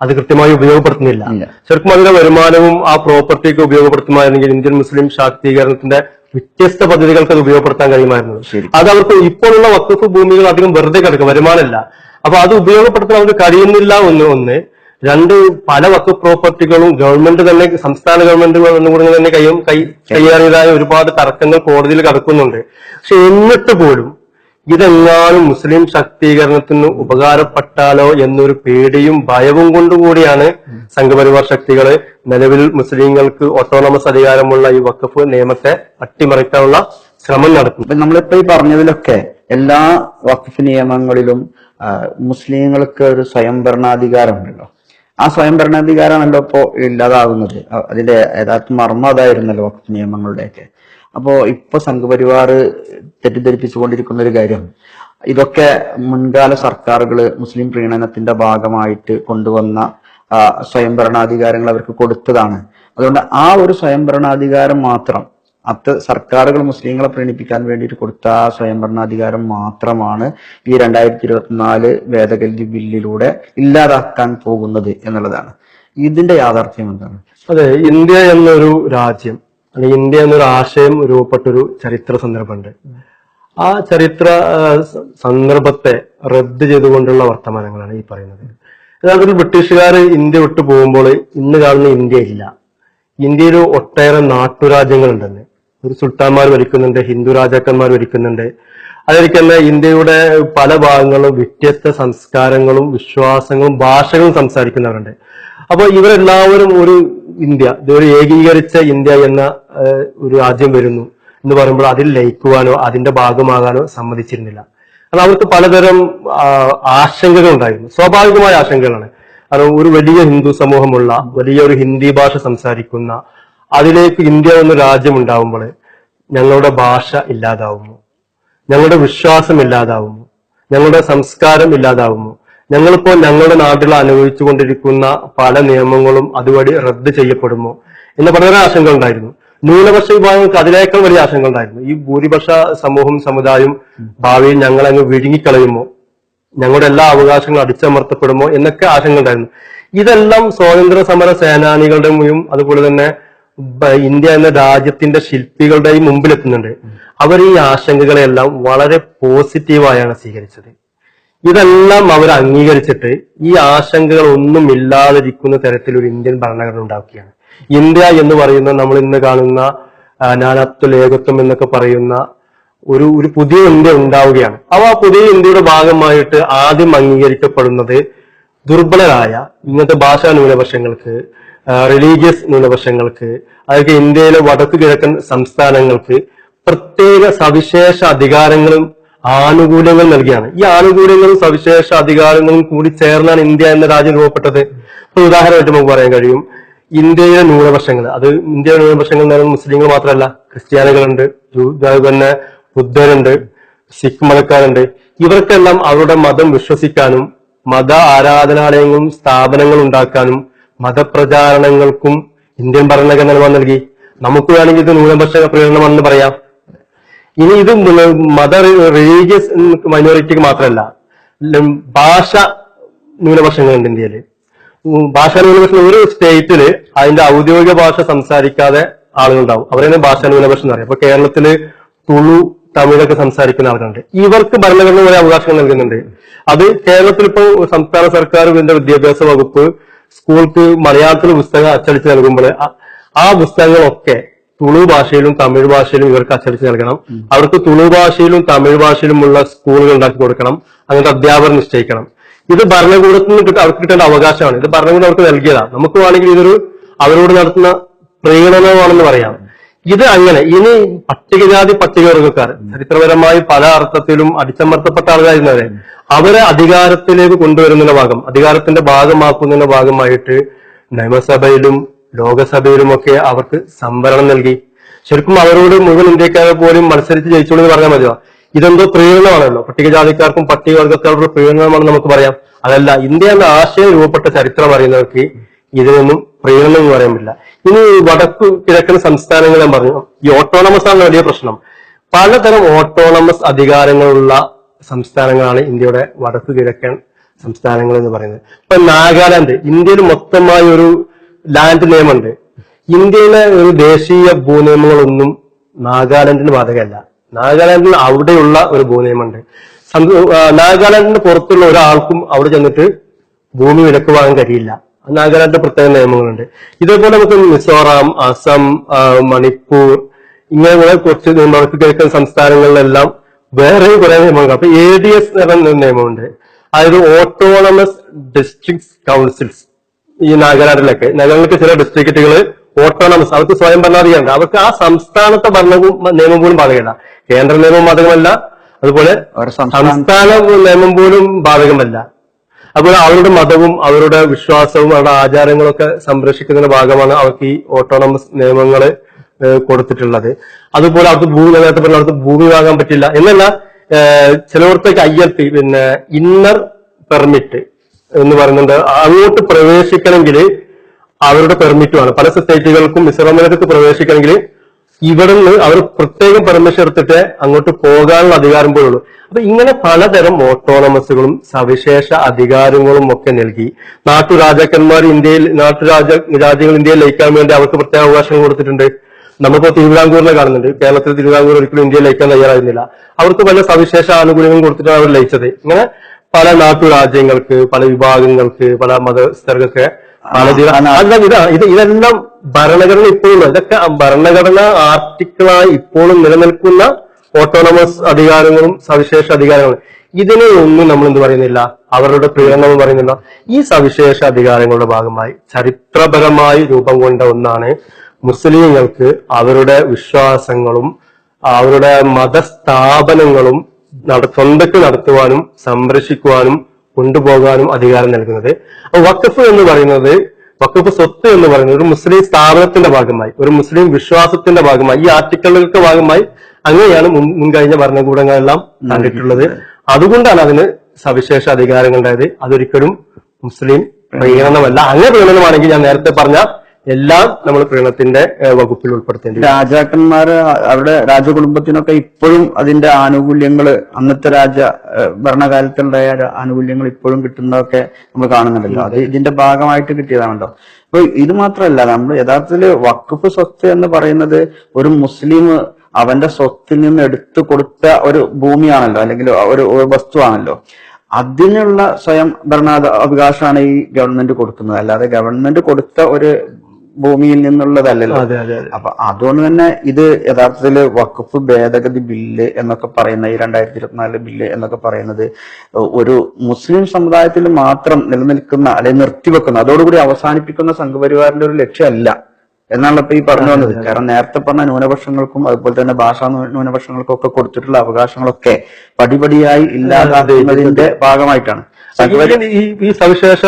അത് കൃത്യമായി ഉപയോഗപ്പെടുത്തുന്നില്ല. ശരിക്കും അതിന്റെ വരുമാനവും ആ പ്രോപ്പർട്ടിക്ക് ഉപയോഗപ്പെടുത്തുമായിരുന്നെങ്കിൽ ഇന്ത്യൻ മുസ്ലിം ശാക്തീകരണത്തിന്റെ വ്യത്യസ്ത പദ്ധതികൾക്ക് അത് ഉപയോഗപ്പെടുത്താൻ കഴിയുമായിരുന്നു. അത് അവർക്ക് ഇപ്പോഴുള്ള വഖഫ് ഭൂമികൾ അധികം വെറുതെ കിടക്കും, വരുമാനമല്ല. അപ്പൊ അത് ഉപയോഗപ്പെടുത്താൻ അവർക്ക് കഴിയുന്നില്ല. ഒന്ന് രണ്ട്, പല വഖഫ് പ്രോപ്പർട്ടികളും ഗവൺമെന്റ് തന്നെ, സംസ്ഥാന ഗവൺമെന്റ് കൂടെ തന്നെ കൈയാറിയതായ ഒരുപാട് തർക്കങ്ങൾ കോടതിയിൽ കടക്കുന്നുണ്ട്. പക്ഷെ എന്നിട്ട് പോലും ഇതെങ്ങാനും മുസ്ലിം ശാക്തീകരണത്തിന് ഉപകാരപ്പെട്ടാലോ എന്നൊരു പേടിയും ഭയവും കൊണ്ടുകൂടിയാണ് സംഘപരിവാർ ശക്തികള് നിലവിൽ മുസ്ലിങ്ങൾക്ക് ഓട്ടോണമസ് അധികാരമുള്ള ഈ വഖഫ് നിയമത്തെ അട്ടിമറിക്കാനുള്ള ശ്രമം നടത്തും. നമ്മളിപ്പോ ഈ പറഞ്ഞതിലൊക്കെ എല്ലാ വഖഫ് നിയമങ്ങളിലും മുസ്ലിങ്ങൾക്ക് ഒരു സ്വയംഭരണാധികാരം ഉണ്ടല്ലോ. ആ സ്വയംഭരണാധികാരമാണല്ലോ ഇപ്പോ ഇല്ലാതാകുന്നത്. അതിന്റെ യഥാർത്ഥ മർമ്മം അതായിരുന്നല്ലോ വഖഫ് നിയമങ്ങളുടെയൊക്കെ. അപ്പോ ഇപ്പൊ സംഘപരിവാർ തെറ്റിദ്ധരിപ്പിച്ചുകൊണ്ടിരിക്കുന്ന ഒരു കാര്യം, ഇതൊക്കെ മുൻകാല സർക്കാരുകൾ മുസ്ലിം പ്രീണനത്തിന്റെ ഭാഗമായിട്ട് കൊണ്ടുവന്ന സ്വയംഭരണാധികാരങ്ങൾ അവർക്ക് കൊടുത്തതാണ്. അതുകൊണ്ട് ആ ഒരു സ്വയംഭരണാധികാരം മാത്രം, സർക്കാരുകൾ മുസ്ലിങ്ങളെ പ്രീണിപ്പിക്കാൻ വേണ്ടിയിട്ട് കൊടുത്ത ആ സ്വയംഭരണാധികാരം മാത്രമാണ് ഈ 2024 ഭേദഗതി ബില്ലിലൂടെ ഇല്ലാതാക്കാൻ പോകുന്നത് എന്നുള്ളതാണ്. ഇതിന്റെ യാഥാർത്ഥ്യം എന്താണ്? അതെ, ഇന്ത്യ എന്നൊരു രാജ്യം അല്ലെങ്കിൽ ഇന്ത്യ എന്നൊരു ആശയം രൂപപ്പെട്ടൊരു ചരിത്ര സന്ദർഭമുണ്ട്. ആ ചരിത്ര സന്ദർഭത്തെ റദ്ദ് ചെയ്തുകൊണ്ടുള്ള വർത്തമാനങ്ങളാണ് ഈ പറയുന്നത്. യഥാർത്ഥത്തിൽ ബ്രിട്ടീഷുകാർ ഇന്ത്യ വിട്ടു പോകുമ്പോൾ ഇന്ന് കാണുന്ന ഇന്ത്യ ഇല്ല. ഇന്ത്യയിൽ ഒട്ടേറെ നാട്ടുരാജ്യങ്ങളുണ്ടെന്ന്, ഒരു സുൽത്താൻമാർ ഭരിക്കുന്നുണ്ട്, ഹിന്ദു രാജാക്കന്മാർ ഭരിക്കുന്നുണ്ട്. അതിലേക്ക് തന്നെ ഇന്ത്യയുടെ പല ഭാഗങ്ങളും വ്യത്യസ്ത സംസ്കാരങ്ങളും വിശ്വാസങ്ങളും ഭാഷകളും സംസാരിക്കുന്നവരുണ്ട്. അപ്പൊ ഇവരെല്ലാവരും ഒരു ഇന്ത്യ, ഇതൊരു ഏകീകരിച്ച ഇന്ത്യ എന്ന ഒരു രാജ്യം വരുന്നു എന്ന് പറയുമ്പോൾ അതിൽ ലയിക്കുവാനോ അതിന്റെ ഭാഗമാകാനോ സമ്മതിച്ചിരുന്നില്ല. കാരണം അവർക്ക് പലതരം ആശങ്കകൾ ഉണ്ടായിരുന്നു, സ്വാഭാവികമായ ആശങ്കകളാണ്. കാരണം ഒരു വലിയ ഹിന്ദു സമൂഹമുള്ള, വലിയൊരു ഹിന്ദി ഭാഷ സംസാരിക്കുന്ന അതിലേക്ക് ഇന്ത്യ എന്ന രാജ്യം ഉണ്ടാവുമ്പോൾ ഞങ്ങളുടെ ഭാഷ ഇല്ലാതാവുമോ, ഞങ്ങളുടെ വിശ്വാസം ഇല്ലാതാവുമോ, ഞങ്ങളുടെ സംസ്കാരം ഇല്ലാതാവുമോ, ഞങ്ങളിപ്പോൾ ഞങ്ങളുടെ നാട്ടിൽ അനുഭവിച്ചു കൊണ്ടിരിക്കുന്ന പല നിയമങ്ങളും അതുവഴി റദ്ദ് ചെയ്യപ്പെടുമോ എന്ന വളരെ ആശങ്ക ഉണ്ടായിരുന്നു. ന്യൂനപക്ഷ വിഭാഗങ്ങൾക്ക് അതിനേക്കാൾ വലിയ ആശങ്ക ഉണ്ടായിരുന്നു. ഈ ഭൂരിപക്ഷ സമുദായം ഭാവിയിൽ ഞങ്ങളങ്ങ് വിഴുങ്ങിക്കളയുമോ, ഞങ്ങളുടെ എല്ലാ അവകാശങ്ങളും അടിച്ചമർത്തപ്പെടുമോ എന്നൊക്കെ ആശങ്ക ഉണ്ടായിരുന്നു. ഇതെല്ലാം സ്വാതന്ത്ര്യ സമര സേനാനികളുടെയും അതുപോലെ തന്നെ ഇന്ത്യ എന്ന രാജ്യത്തിന്റെ ശില്പികളുടെയും മുമ്പിലെത്തുന്നുണ്ട്. അവർ ഈ ആശങ്കകളെല്ലാം വളരെ പോസിറ്റീവായാണ് സ്വീകരിച്ചത്. ഇതെല്ലാം അവർ അംഗീകരിച്ചിട്ട് ഈ ആശങ്കകൾ ഒന്നും ഇല്ലാതിരിക്കുന്ന തരത്തിൽ ഒരു ഇന്ത്യൻ ഭരണഘടന ഉണ്ടാക്കുകയാണ്. ഇന്ത്യ എന്ന് പറയുന്ന നമ്മൾ ഇന്ന് കാണുന്ന നാനാത്വ ഏകത്വം എന്നൊക്കെ പറയുന്ന ഒരു പുതിയ ഇന്ത്യ ഉണ്ടാവുകയാണ്. ആ പുതിയ ഇന്ത്യയുടെ ഭാഗമായിട്ട് ആദ്യം അംഗീകരിക്കപ്പെടുന്നത് ദുർബലരായ ഇങ്ങനത്തെ ഭാഷാ ന്യൂനപക്ഷങ്ങൾക്ക്, റിലീജിയസ് ന്യൂനപക്ഷങ്ങൾക്ക്, അതൊക്കെ ഇന്ത്യയിലെ വടക്കു കിഴക്കൻ സംസ്ഥാനങ്ങൾക്ക് പ്രത്യേക സവിശേഷ അധികാരങ്ങളും ആനുകൂല്യങ്ങൾ നൽകിയാണ്. ഈ ആനുകൂല്യങ്ങളും സവിശേഷ അധികാരങ്ങളും കൂടി ചേർന്നാണ് ഇന്ത്യ എന്ന രാജ്യം രൂപപ്പെട്ടത്. ഇപ്പൊ ഉദാഹരണമായിട്ട് നമുക്ക് പറയാൻ കഴിയും, ഇന്ത്യയിലെ ന്യൂനപക്ഷങ്ങൾ, അത് ഇന്ത്യയിലെ ന്യൂനപക്ഷങ്ങൾ എന്ന് പറയുന്നത് മുസ്ലിങ്ങൾ മാത്രമല്ല, ക്രിസ്ത്യാനികളുണ്ട്, തന്നെ ബുദ്ധരുണ്ട്, സിഖ് മതക്കാരുണ്ട്. ഇവർക്കെല്ലാം അവരുടെ മതം വിശ്വസിക്കാനും മത ആരാധനാലയങ്ങളും സ്ഥാപനങ്ങളും ഉണ്ടാക്കാനും മതപ്രചാരണങ്ങൾക്കും ഇന്ത്യൻ ഭരണഘടന നൽകി. നമുക്ക് വേണമെങ്കിൽ ഇത് ന്യൂനപക്ഷ പ്രകടനമാണെന്ന് പറയാം. ഇനി ഇത് മത റിലീജിയസ് മൈനോറിറ്റിക്ക് മാത്രമല്ല, ഭാഷ ന്യൂനപക്ഷങ്ങളുണ്ട് ഇന്ത്യയിൽ. ഭാഷാ ന്യൂനപക്ഷം ഒരു സ്റ്റേറ്റില് അതിന്റെ ഔദ്യോഗിക ഭാഷ സംസാരിക്കാതെ ആളുകളുണ്ടാവും, അവരെ ഭാഷാ ന്യൂനപക്ഷം എന്ന് പറയും. അപ്പൊ കേരളത്തില് തുളു, തമിഴൊക്കെ സംസാരിക്കുന്ന ആളുകളുണ്ട്. ഇവർക്ക് ഭരണഘടന വരെ അവകാശങ്ങൾ നൽകുന്നുണ്ട്. അത് കേരളത്തിൽ ഇപ്പോൾ സംസ്ഥാന സർക്കാർ ഇതിന്റെ വിദ്യാഭ്യാസ വകുപ്പ് സ്കൂൾക്ക് മലയാളത്തിൽ പുസ്തകം അച്ചടിച്ച് നൽകുമ്പോൾ ആ പുസ്തകങ്ങളൊക്കെ തുളു ഭാഷയിലും തമിഴ് ഭാഷയിലും ഇവർക്ക് അച്ചടിച്ച് നൽകണം. അവർക്ക് തുളു ഭാഷയിലും തമിഴ് ഭാഷയിലുമുള്ള സ്കൂളുകൾ ഉണ്ടാക്കി കൊടുക്കണം. അങ്ങനത്തെ അധ്യാപകർ നിശ്ചയിക്കണം. ഇത് ഭരണകൂടത്തിൽ നിന്ന് അവർക്ക് കിട്ടേണ്ട അവകാശമാണ്. ഇത് ഭരണകൂടം അവർക്ക് നൽകിയതാണ്. നമുക്ക് വേണമെങ്കിൽ ഇതൊരു അവരോട് നടത്തുന്ന പ്രീണനമാണെന്ന് പറയാം. ഇത് അങ്ങനെ. ഇനി പട്ടികജാതി പട്ടികവർഗക്കാർ ചരിത്രപരമായി പല അർത്ഥത്തിലും അടിച്ചമർത്തപ്പെട്ട ആളുകളായിരുന്നവരെ അവരെ അധികാരത്തിലേക്ക് കൊണ്ടുവരുന്നതിന്റെ ഭാഗം, അധികാരത്തിന്റെ ഭാഗമാക്കുന്നതിന്റെ ഭാഗമായിട്ട് നിയമസഭയിലും ലോകസഭയിലുമൊക്കെ അവർക്ക് സംവരണം നൽകി. ശരിക്കും അവരോട് മുഴുവൻ ഇന്ത്യക്കാരെ പോലും മത്സരിച്ച് ജയിച്ചോളൂ എന്ന് പറഞ്ഞാൽ മതിയോ? ഇതെന്തോ പ്രീണനമാണല്ലോ, പട്ടികജാതിക്കാർക്കും പട്ടികവർഗക്കാർക്കും പ്രീണനമാണെന്ന് നമുക്ക് പറയാം. അതല്ല, ഇന്ത്യ എന്ന ആശയം രൂപപ്പെട്ട ചരിത്രം അറിയുന്നവർക്ക് ഇതിനൊന്നും പ്രീണനം എന്ന് പറയാൻ പറ്റില്ല. ഇനി വടക്കു കിഴക്കൻ സംസ്ഥാനങ്ങൾ ഞാൻ പറഞ്ഞു, ഈ ഓട്ടോണമസ് ആണ് വലിയ പ്രശ്നം. പലതരം ഓട്ടോണമസ് അധികാരങ്ങളുള്ള സംസ്ഥാനങ്ങളാണ് ഇന്ത്യയുടെ വടക്കു കിഴക്കൻ സംസ്ഥാനങ്ങൾ എന്ന് പറയുന്നത്. ഇപ്പൊ നാഗാലാൻഡ്, ഇന്ത്യയിൽ മൊത്തമായി ഒരു ലാൻഡ് നിയമമുണ്ട്. ഇന്ത്യയിലെ ഒരു ദേശീയ ഭൂനിയമങ്ങളൊന്നും നാഗാലാൻഡിന് ബാധകമല്ല. നാഗാലാൻഡിൽ അവിടെയുള്ള ഒരു ഭൂനിയമമുണ്ട്. നാഗാലാൻഡിന് പുറത്തുള്ള ഒരാൾക്കും അവിടെ ചെന്നിട്ട് ഭൂമി വിലക്ക് വാങ്ങാൻ കഴിയില്ല. നാഗാലാൻഡിന്റെ പ്രത്യേക നിയമങ്ങളുണ്ട്. ഇതേപോലെ നമുക്ക് മിസോറാം, അസം, മണിപ്പൂർ ഇങ്ങനെ കുറച്ച് വടക്കു കിഴക്കൻ സംസ്ഥാനങ്ങളിലെല്ലാം വേറെയും കുറെ നിയമങ്ങൾ. അപ്പൊ ADS എന്ന നിയമമുണ്ട്. അതായത് ഓട്ടോണമസ് ഡിസ്ട്രിക്ട് കൗൺസിൽസ്. ഈ നാഗാലാൻഡിലൊക്കെ ചില ഡിസ്ട്രിക്റ്റുകൾ ഓട്ടോണമസ്, അവർക്ക് സ്വയം ഭരണാധികാരമുണ്ട്. അവർക്ക് ആ സംസ്ഥാനത്തെ നിയമം പോലും ബാധകമല്ല. കേന്ദ്ര നിയമം ബാധകമല്ല, അതുപോലെ സംസ്ഥാന നിയമം പോലും ബാധകമല്ല. അതുപോലെ അവരുടെ മതവും അവരുടെ വിശ്വാസവും അവരുടെ ആചാരങ്ങളൊക്കെ സംരക്ഷിക്കുന്നതിന്റെ ഭാഗമാണ് അവർക്ക് ഈ ഓട്ടോണമസ് നിയമങ്ങൾ കൊടുത്തിട്ടുള്ളത്. അതുപോലെ അവർക്ക് നേരത്തെ പറഞ്ഞ അവർക്ക് ഭൂമി വാങ്ങാൻ പറ്റില്ല എന്നല്ല, ചിലവർക്കൊക്കെ ILP പിന്നെ ഇന്നർ പെർമിറ്റ് എന്ന് പറയുന്നുണ്ട്. അങ്ങോട്ട് പ്രവേശിക്കണമെങ്കിൽ അവരുടെ പെർമിറ്റ് വേണം. പല സ്റ്റേറ്റുകൾക്കും മിസോറാമിലേക്ക് പ്രവേശിക്കണമെങ്കിൽ ഇവിടെ നിന്ന് അവർ പ്രത്യേകം പെർമിഷൻ എടുത്തിട്ട് അങ്ങോട്ട് പോകാനുള്ള അധികാരം പോലുള്ളൂ. അപ്പൊ ഇങ്ങനെ പലതരം ഓട്ടോണമസുകളും സവിശേഷ അധികാരങ്ങളും ഒക്കെ നൽകി നാട്ടുരാജാക്കന്മാർ രാജ്യങ്ങൾ ഇന്ത്യയിൽ ലയിക്കാൻ വേണ്ടി അവർക്ക് പ്രത്യേക അവകാശങ്ങൾ കൊടുത്തിട്ടുണ്ട്. നമ്മളിപ്പോ തിരുവിതാംകൂറിനെ കാണുന്നുണ്ട്. കേരളത്തിൽ തിരുവിതാംകൂർ ഒരിക്കലും ഇന്ത്യയിൽ ലയിക്കാൻ തയ്യാറായിരുന്നില്ല. അവർക്ക് പല സവിശേഷ ആനുകൂല്യങ്ങളും കൊടുത്തിട്ടാണ് അവർ ലയിച്ചത്. ഇങ്ങനെ പല നാട്ടുരാജ്യങ്ങൾക്ക്, പല വിഭാഗങ്ങൾക്ക്, പല മതസ്ഥർക്കൊക്കെ ഇതെല്ലാം ഭരണഘടന ഇപ്പോഴും, ഇതൊക്കെ ഭരണഘടന ആർട്ടിക്കിളായി ഇപ്പോഴും നിലനിൽക്കുന്ന ഓട്ടോണമസ് അധികാരങ്ങളും സവിശേഷ അധികാരങ്ങളും. ഇതിനെ ഒന്നും നമ്മൾ എന്ത് പറയുന്നില്ല, അവരുടെ പ്രീണനം പറയുന്നില്ല. ഈ സവിശേഷ അധികാരങ്ങളുടെ ഭാഗമായി ചരിത്രപരമായി രൂപം കൊണ്ട ഒന്നാണ് മുസ്ലിങ്ങൾക്ക് അവരുടെ വിശ്വാസങ്ങളും അവരുടെ മതസ്ഥാപനങ്ങളും സ്വന്തക്ക് നടത്തുവാനും സംരക്ഷിക്കുവാനും കൊണ്ടുപോകാനും അധികാരം നൽകുന്നത്. വഖഫ് എന്ന് പറയുന്നത്, വഖഫ് സ്വത്ത് എന്ന് പറയുന്നത് ഒരു മുസ്ലിം സ്ഥാപനത്തിന്റെ ഭാഗമായി, ഒരു മുസ്ലിം വിശ്വാസത്തിന്റെ ഭാഗമായി, ഈ ആർട്ടിക്കിളുകൾക്ക് ഭാഗമായി അങ്ങനെയാണ് മുൻകഴിഞ്ഞ ഭരണകൂടങ്ങളെല്ലാം കണ്ടിട്ടുള്ളത്. അതുകൊണ്ടാണ് അതിന് സവിശേഷ അധികാരങ്ങൾ ഉണ്ടായത്. അതൊരിക്കലും മുസ്ലിം പ്രീണനമല്ല. അങ്ങനെ പ്രീണനമാണെങ്കിൽ ഞാൻ നേരത്തെ പറഞ്ഞ എല്ലാം നമ്മൾ പ്രീണനത്തിന്റെ വകുപ്പിൽ ഉൾപ്പെടുത്തേണ്ടി. രാജാക്കന്മാര് അവരുടെ രാജകുടുംബത്തിനൊക്കെ ഇപ്പോഴും അതിന്റെ ആനുകൂല്യങ്ങൾ, അന്നത്തെ ഭരണകാലത്തുണ്ടായ ആനുകൂല്യങ്ങൾ ഇപ്പോഴും കിട്ടുന്നതൊക്കെ നമ്മൾ കാണുന്നുണ്ടല്ലോ. അത് ഇതിന്റെ ഭാഗമായിട്ട് കിട്ടിയതാണല്ലോ. അപ്പൊ ഇത് മാത്രമല്ല, നമ്മൾ യഥാർത്ഥത്തിൽ വഖഫ് സ്വത്ത് എന്ന് പറയുന്നത് ഒരു മുസ്ലിം അവന്റെ സ്വത്തിൽ നിന്ന് എടുത്തു കൊടുത്ത ഒരു ഭൂമിയാണല്ലോ, അല്ലെങ്കിൽ ഒരു വസ്തുവാണല്ലോ. അതിനുള്ള സ്വയം അവകാശമാണ് ഈ ഗവൺമെന്റ് കൊടുക്കുന്നത്. അല്ലാതെ ഗവൺമെന്റ് കൊടുത്ത ഒരു ഭൂമിയിൽ നിന്നുള്ളതല്ലല്ലോ. അതെ അതെ അതെ. അപ്പൊ അതുകൊണ്ട് തന്നെ ഇത് യഥാർത്ഥത്തില് വഖഫ് ഭേദഗതി ബില്ല് എന്നൊക്കെ പറയുന്ന ഈ 2024 ബില്ല് എന്നൊക്കെ പറയുന്നത് ഒരു മുസ്ലിം സമുദായത്തിൽ മാത്രം നിലനിൽക്കുന്ന അല്ലെങ്കിൽ നിർത്തിവെക്കുന്ന അതോടുകൂടി അവസാനിപ്പിക്കുന്ന സംഘപരിവാറിന്റെ ഒരു ലക്ഷ്യമല്ല എന്നാണല്ലോ ഇപ്പൊ ഈ പറഞ്ഞു വന്നത്. കാരണം നേരത്തെ പറഞ്ഞ ന്യൂനപക്ഷങ്ങൾക്കും അതുപോലെ തന്നെ ഭാഷാ ന്യൂനപക്ഷങ്ങൾക്കും ഒക്കെ കൊടുത്തിട്ടുള്ള അവകാശങ്ങളൊക്കെ പടിപടിയായി ഇല്ലാതാക്കുന്നതിന്റെ ഭാഗമായിട്ടാണ്. ഈ സവിശേഷ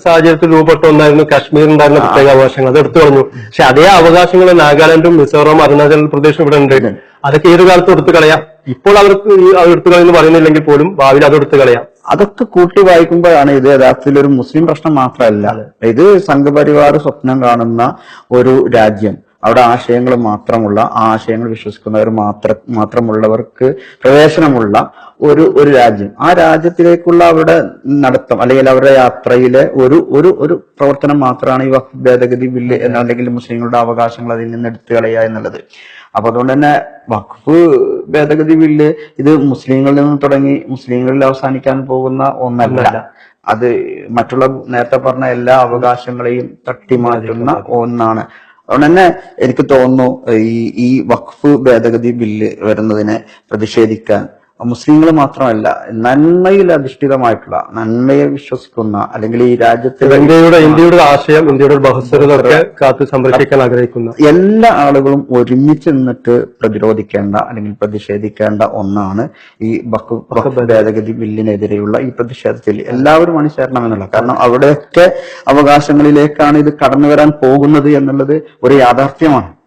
സാഹചര്യത്തിൽ രൂപപ്പെട്ട ഒന്നായിരുന്നു കാശ്മീർ ഉണ്ടായിരുന്ന പ്രത്യേക അവകാശങ്ങൾ, അത് എടുത്തു പറഞ്ഞു. പക്ഷെ അതേ അവകാശങ്ങൾ നാഗാലാൻഡും മിസോറാം അരുണാചൽ പ്രദേശും ഇവിടെ ഉണ്ട്. അതൊക്കെ ഏത് കാലത്തും എടുത്തു കളയാം. ഇപ്പോൾ അവർക്ക് അത് എടുത്തു കളയെന്ന് പറയുന്നില്ലെങ്കിൽ പോലും ഭാവിയിൽ അത് എടുത്തു കളയാം. അതൊക്കെ കൂട്ടി വായിക്കുമ്പോഴാണ് ഇത് യഥാർത്ഥത്തിൽ ഒരു മുസ്ലിം പ്രശ്നം മാത്രമല്ല, ഇത് സംഘപരിവാർ സ്വപ്നം കാണുന്ന ഒരു രാജ്യം. അവിടെ ആശയങ്ങൾ മാത്രമുള്ള, ആ ആശയങ്ങൾ വിശ്വസിക്കുന്നവർ മാത്രമുള്ളവർക്ക് പ്രവേശനമുള്ള ഒരു രാജ്യം. ആ രാജ്യത്തിലേക്കുള്ള അവരുടെ നടത്തം അല്ലെങ്കിൽ അവരുടെ യാത്രയിലെ ഒരു പ്രവർത്തനം മാത്രമാണ് ഈ വഖഫ് ഭേദഗതി ബില്ല് അല്ലെങ്കിൽ മുസ്ലിങ്ങളുടെ അവകാശങ്ങൾ അതിൽ നിന്ന് എടുത്തു കളയുക എന്നുള്ളത്. അപ്പൊ അതുകൊണ്ട് തന്നെ വഖഫ് ഭേദഗതി ബില്ല് ഇത് മുസ്ലിങ്ങളിൽ നിന്ന് തുടങ്ങി മുസ്ലിങ്ങളിൽ അവസാനിക്കാൻ പോകുന്ന ഒന്നല്ല. അത് മറ്റുള്ള നേരത്തെ പറഞ്ഞ എല്ലാ അവകാശങ്ങളെയും തട്ടിമാറ്റുന്ന ഒന്നാണ്. അതുകൊണ്ട് തന്നെ എനിക്ക് തോന്നുന്നു ഈ വഖഫ് ഭേദഗതി ബില്ല് വരുന്നതിനെ പ്രതിഷേധിക്കാൻ മുസ്ലിങ്ങൾ മാത്രമല്ല, നന്മയിൽ അധിഷ്ഠിതമായിട്ടുള്ള, നന്മയെ വിശ്വസിക്കുന്ന അല്ലെങ്കിൽ ഈ രാജ്യത്തെ ഇന്ത്യയുടെ ആശയം, ഇന്ത്യയുടെ ബഹുസ്വരതയൊക്കെ കാത്തു സംരക്ഷിക്കാൻ ആഗ്രഹിക്കുന്ന എല്ലാ ആളുകളും ഒരുമിച്ച് നിന്നിട്ട് പ്രതിരോധിക്കേണ്ട അല്ലെങ്കിൽ പ്രതിഷേധിക്കേണ്ട ഒന്നാണ് ഈ വഖഫ് ഭേദഗതി ബില്ലിനെതിരെയുള്ള ഈ പ്രതിഷേധത്തിൽ എല്ലാവരും അണിചേരണമെന്നുള്ള. കാരണം അവിടെയൊക്കെ അവകാശങ്ങളിലേക്കാണ് ഇത് കടന്നു വരാൻ പോകുന്നത് എന്നുള്ളത് ഒരു യാഥാർത്ഥ്യമാണ്.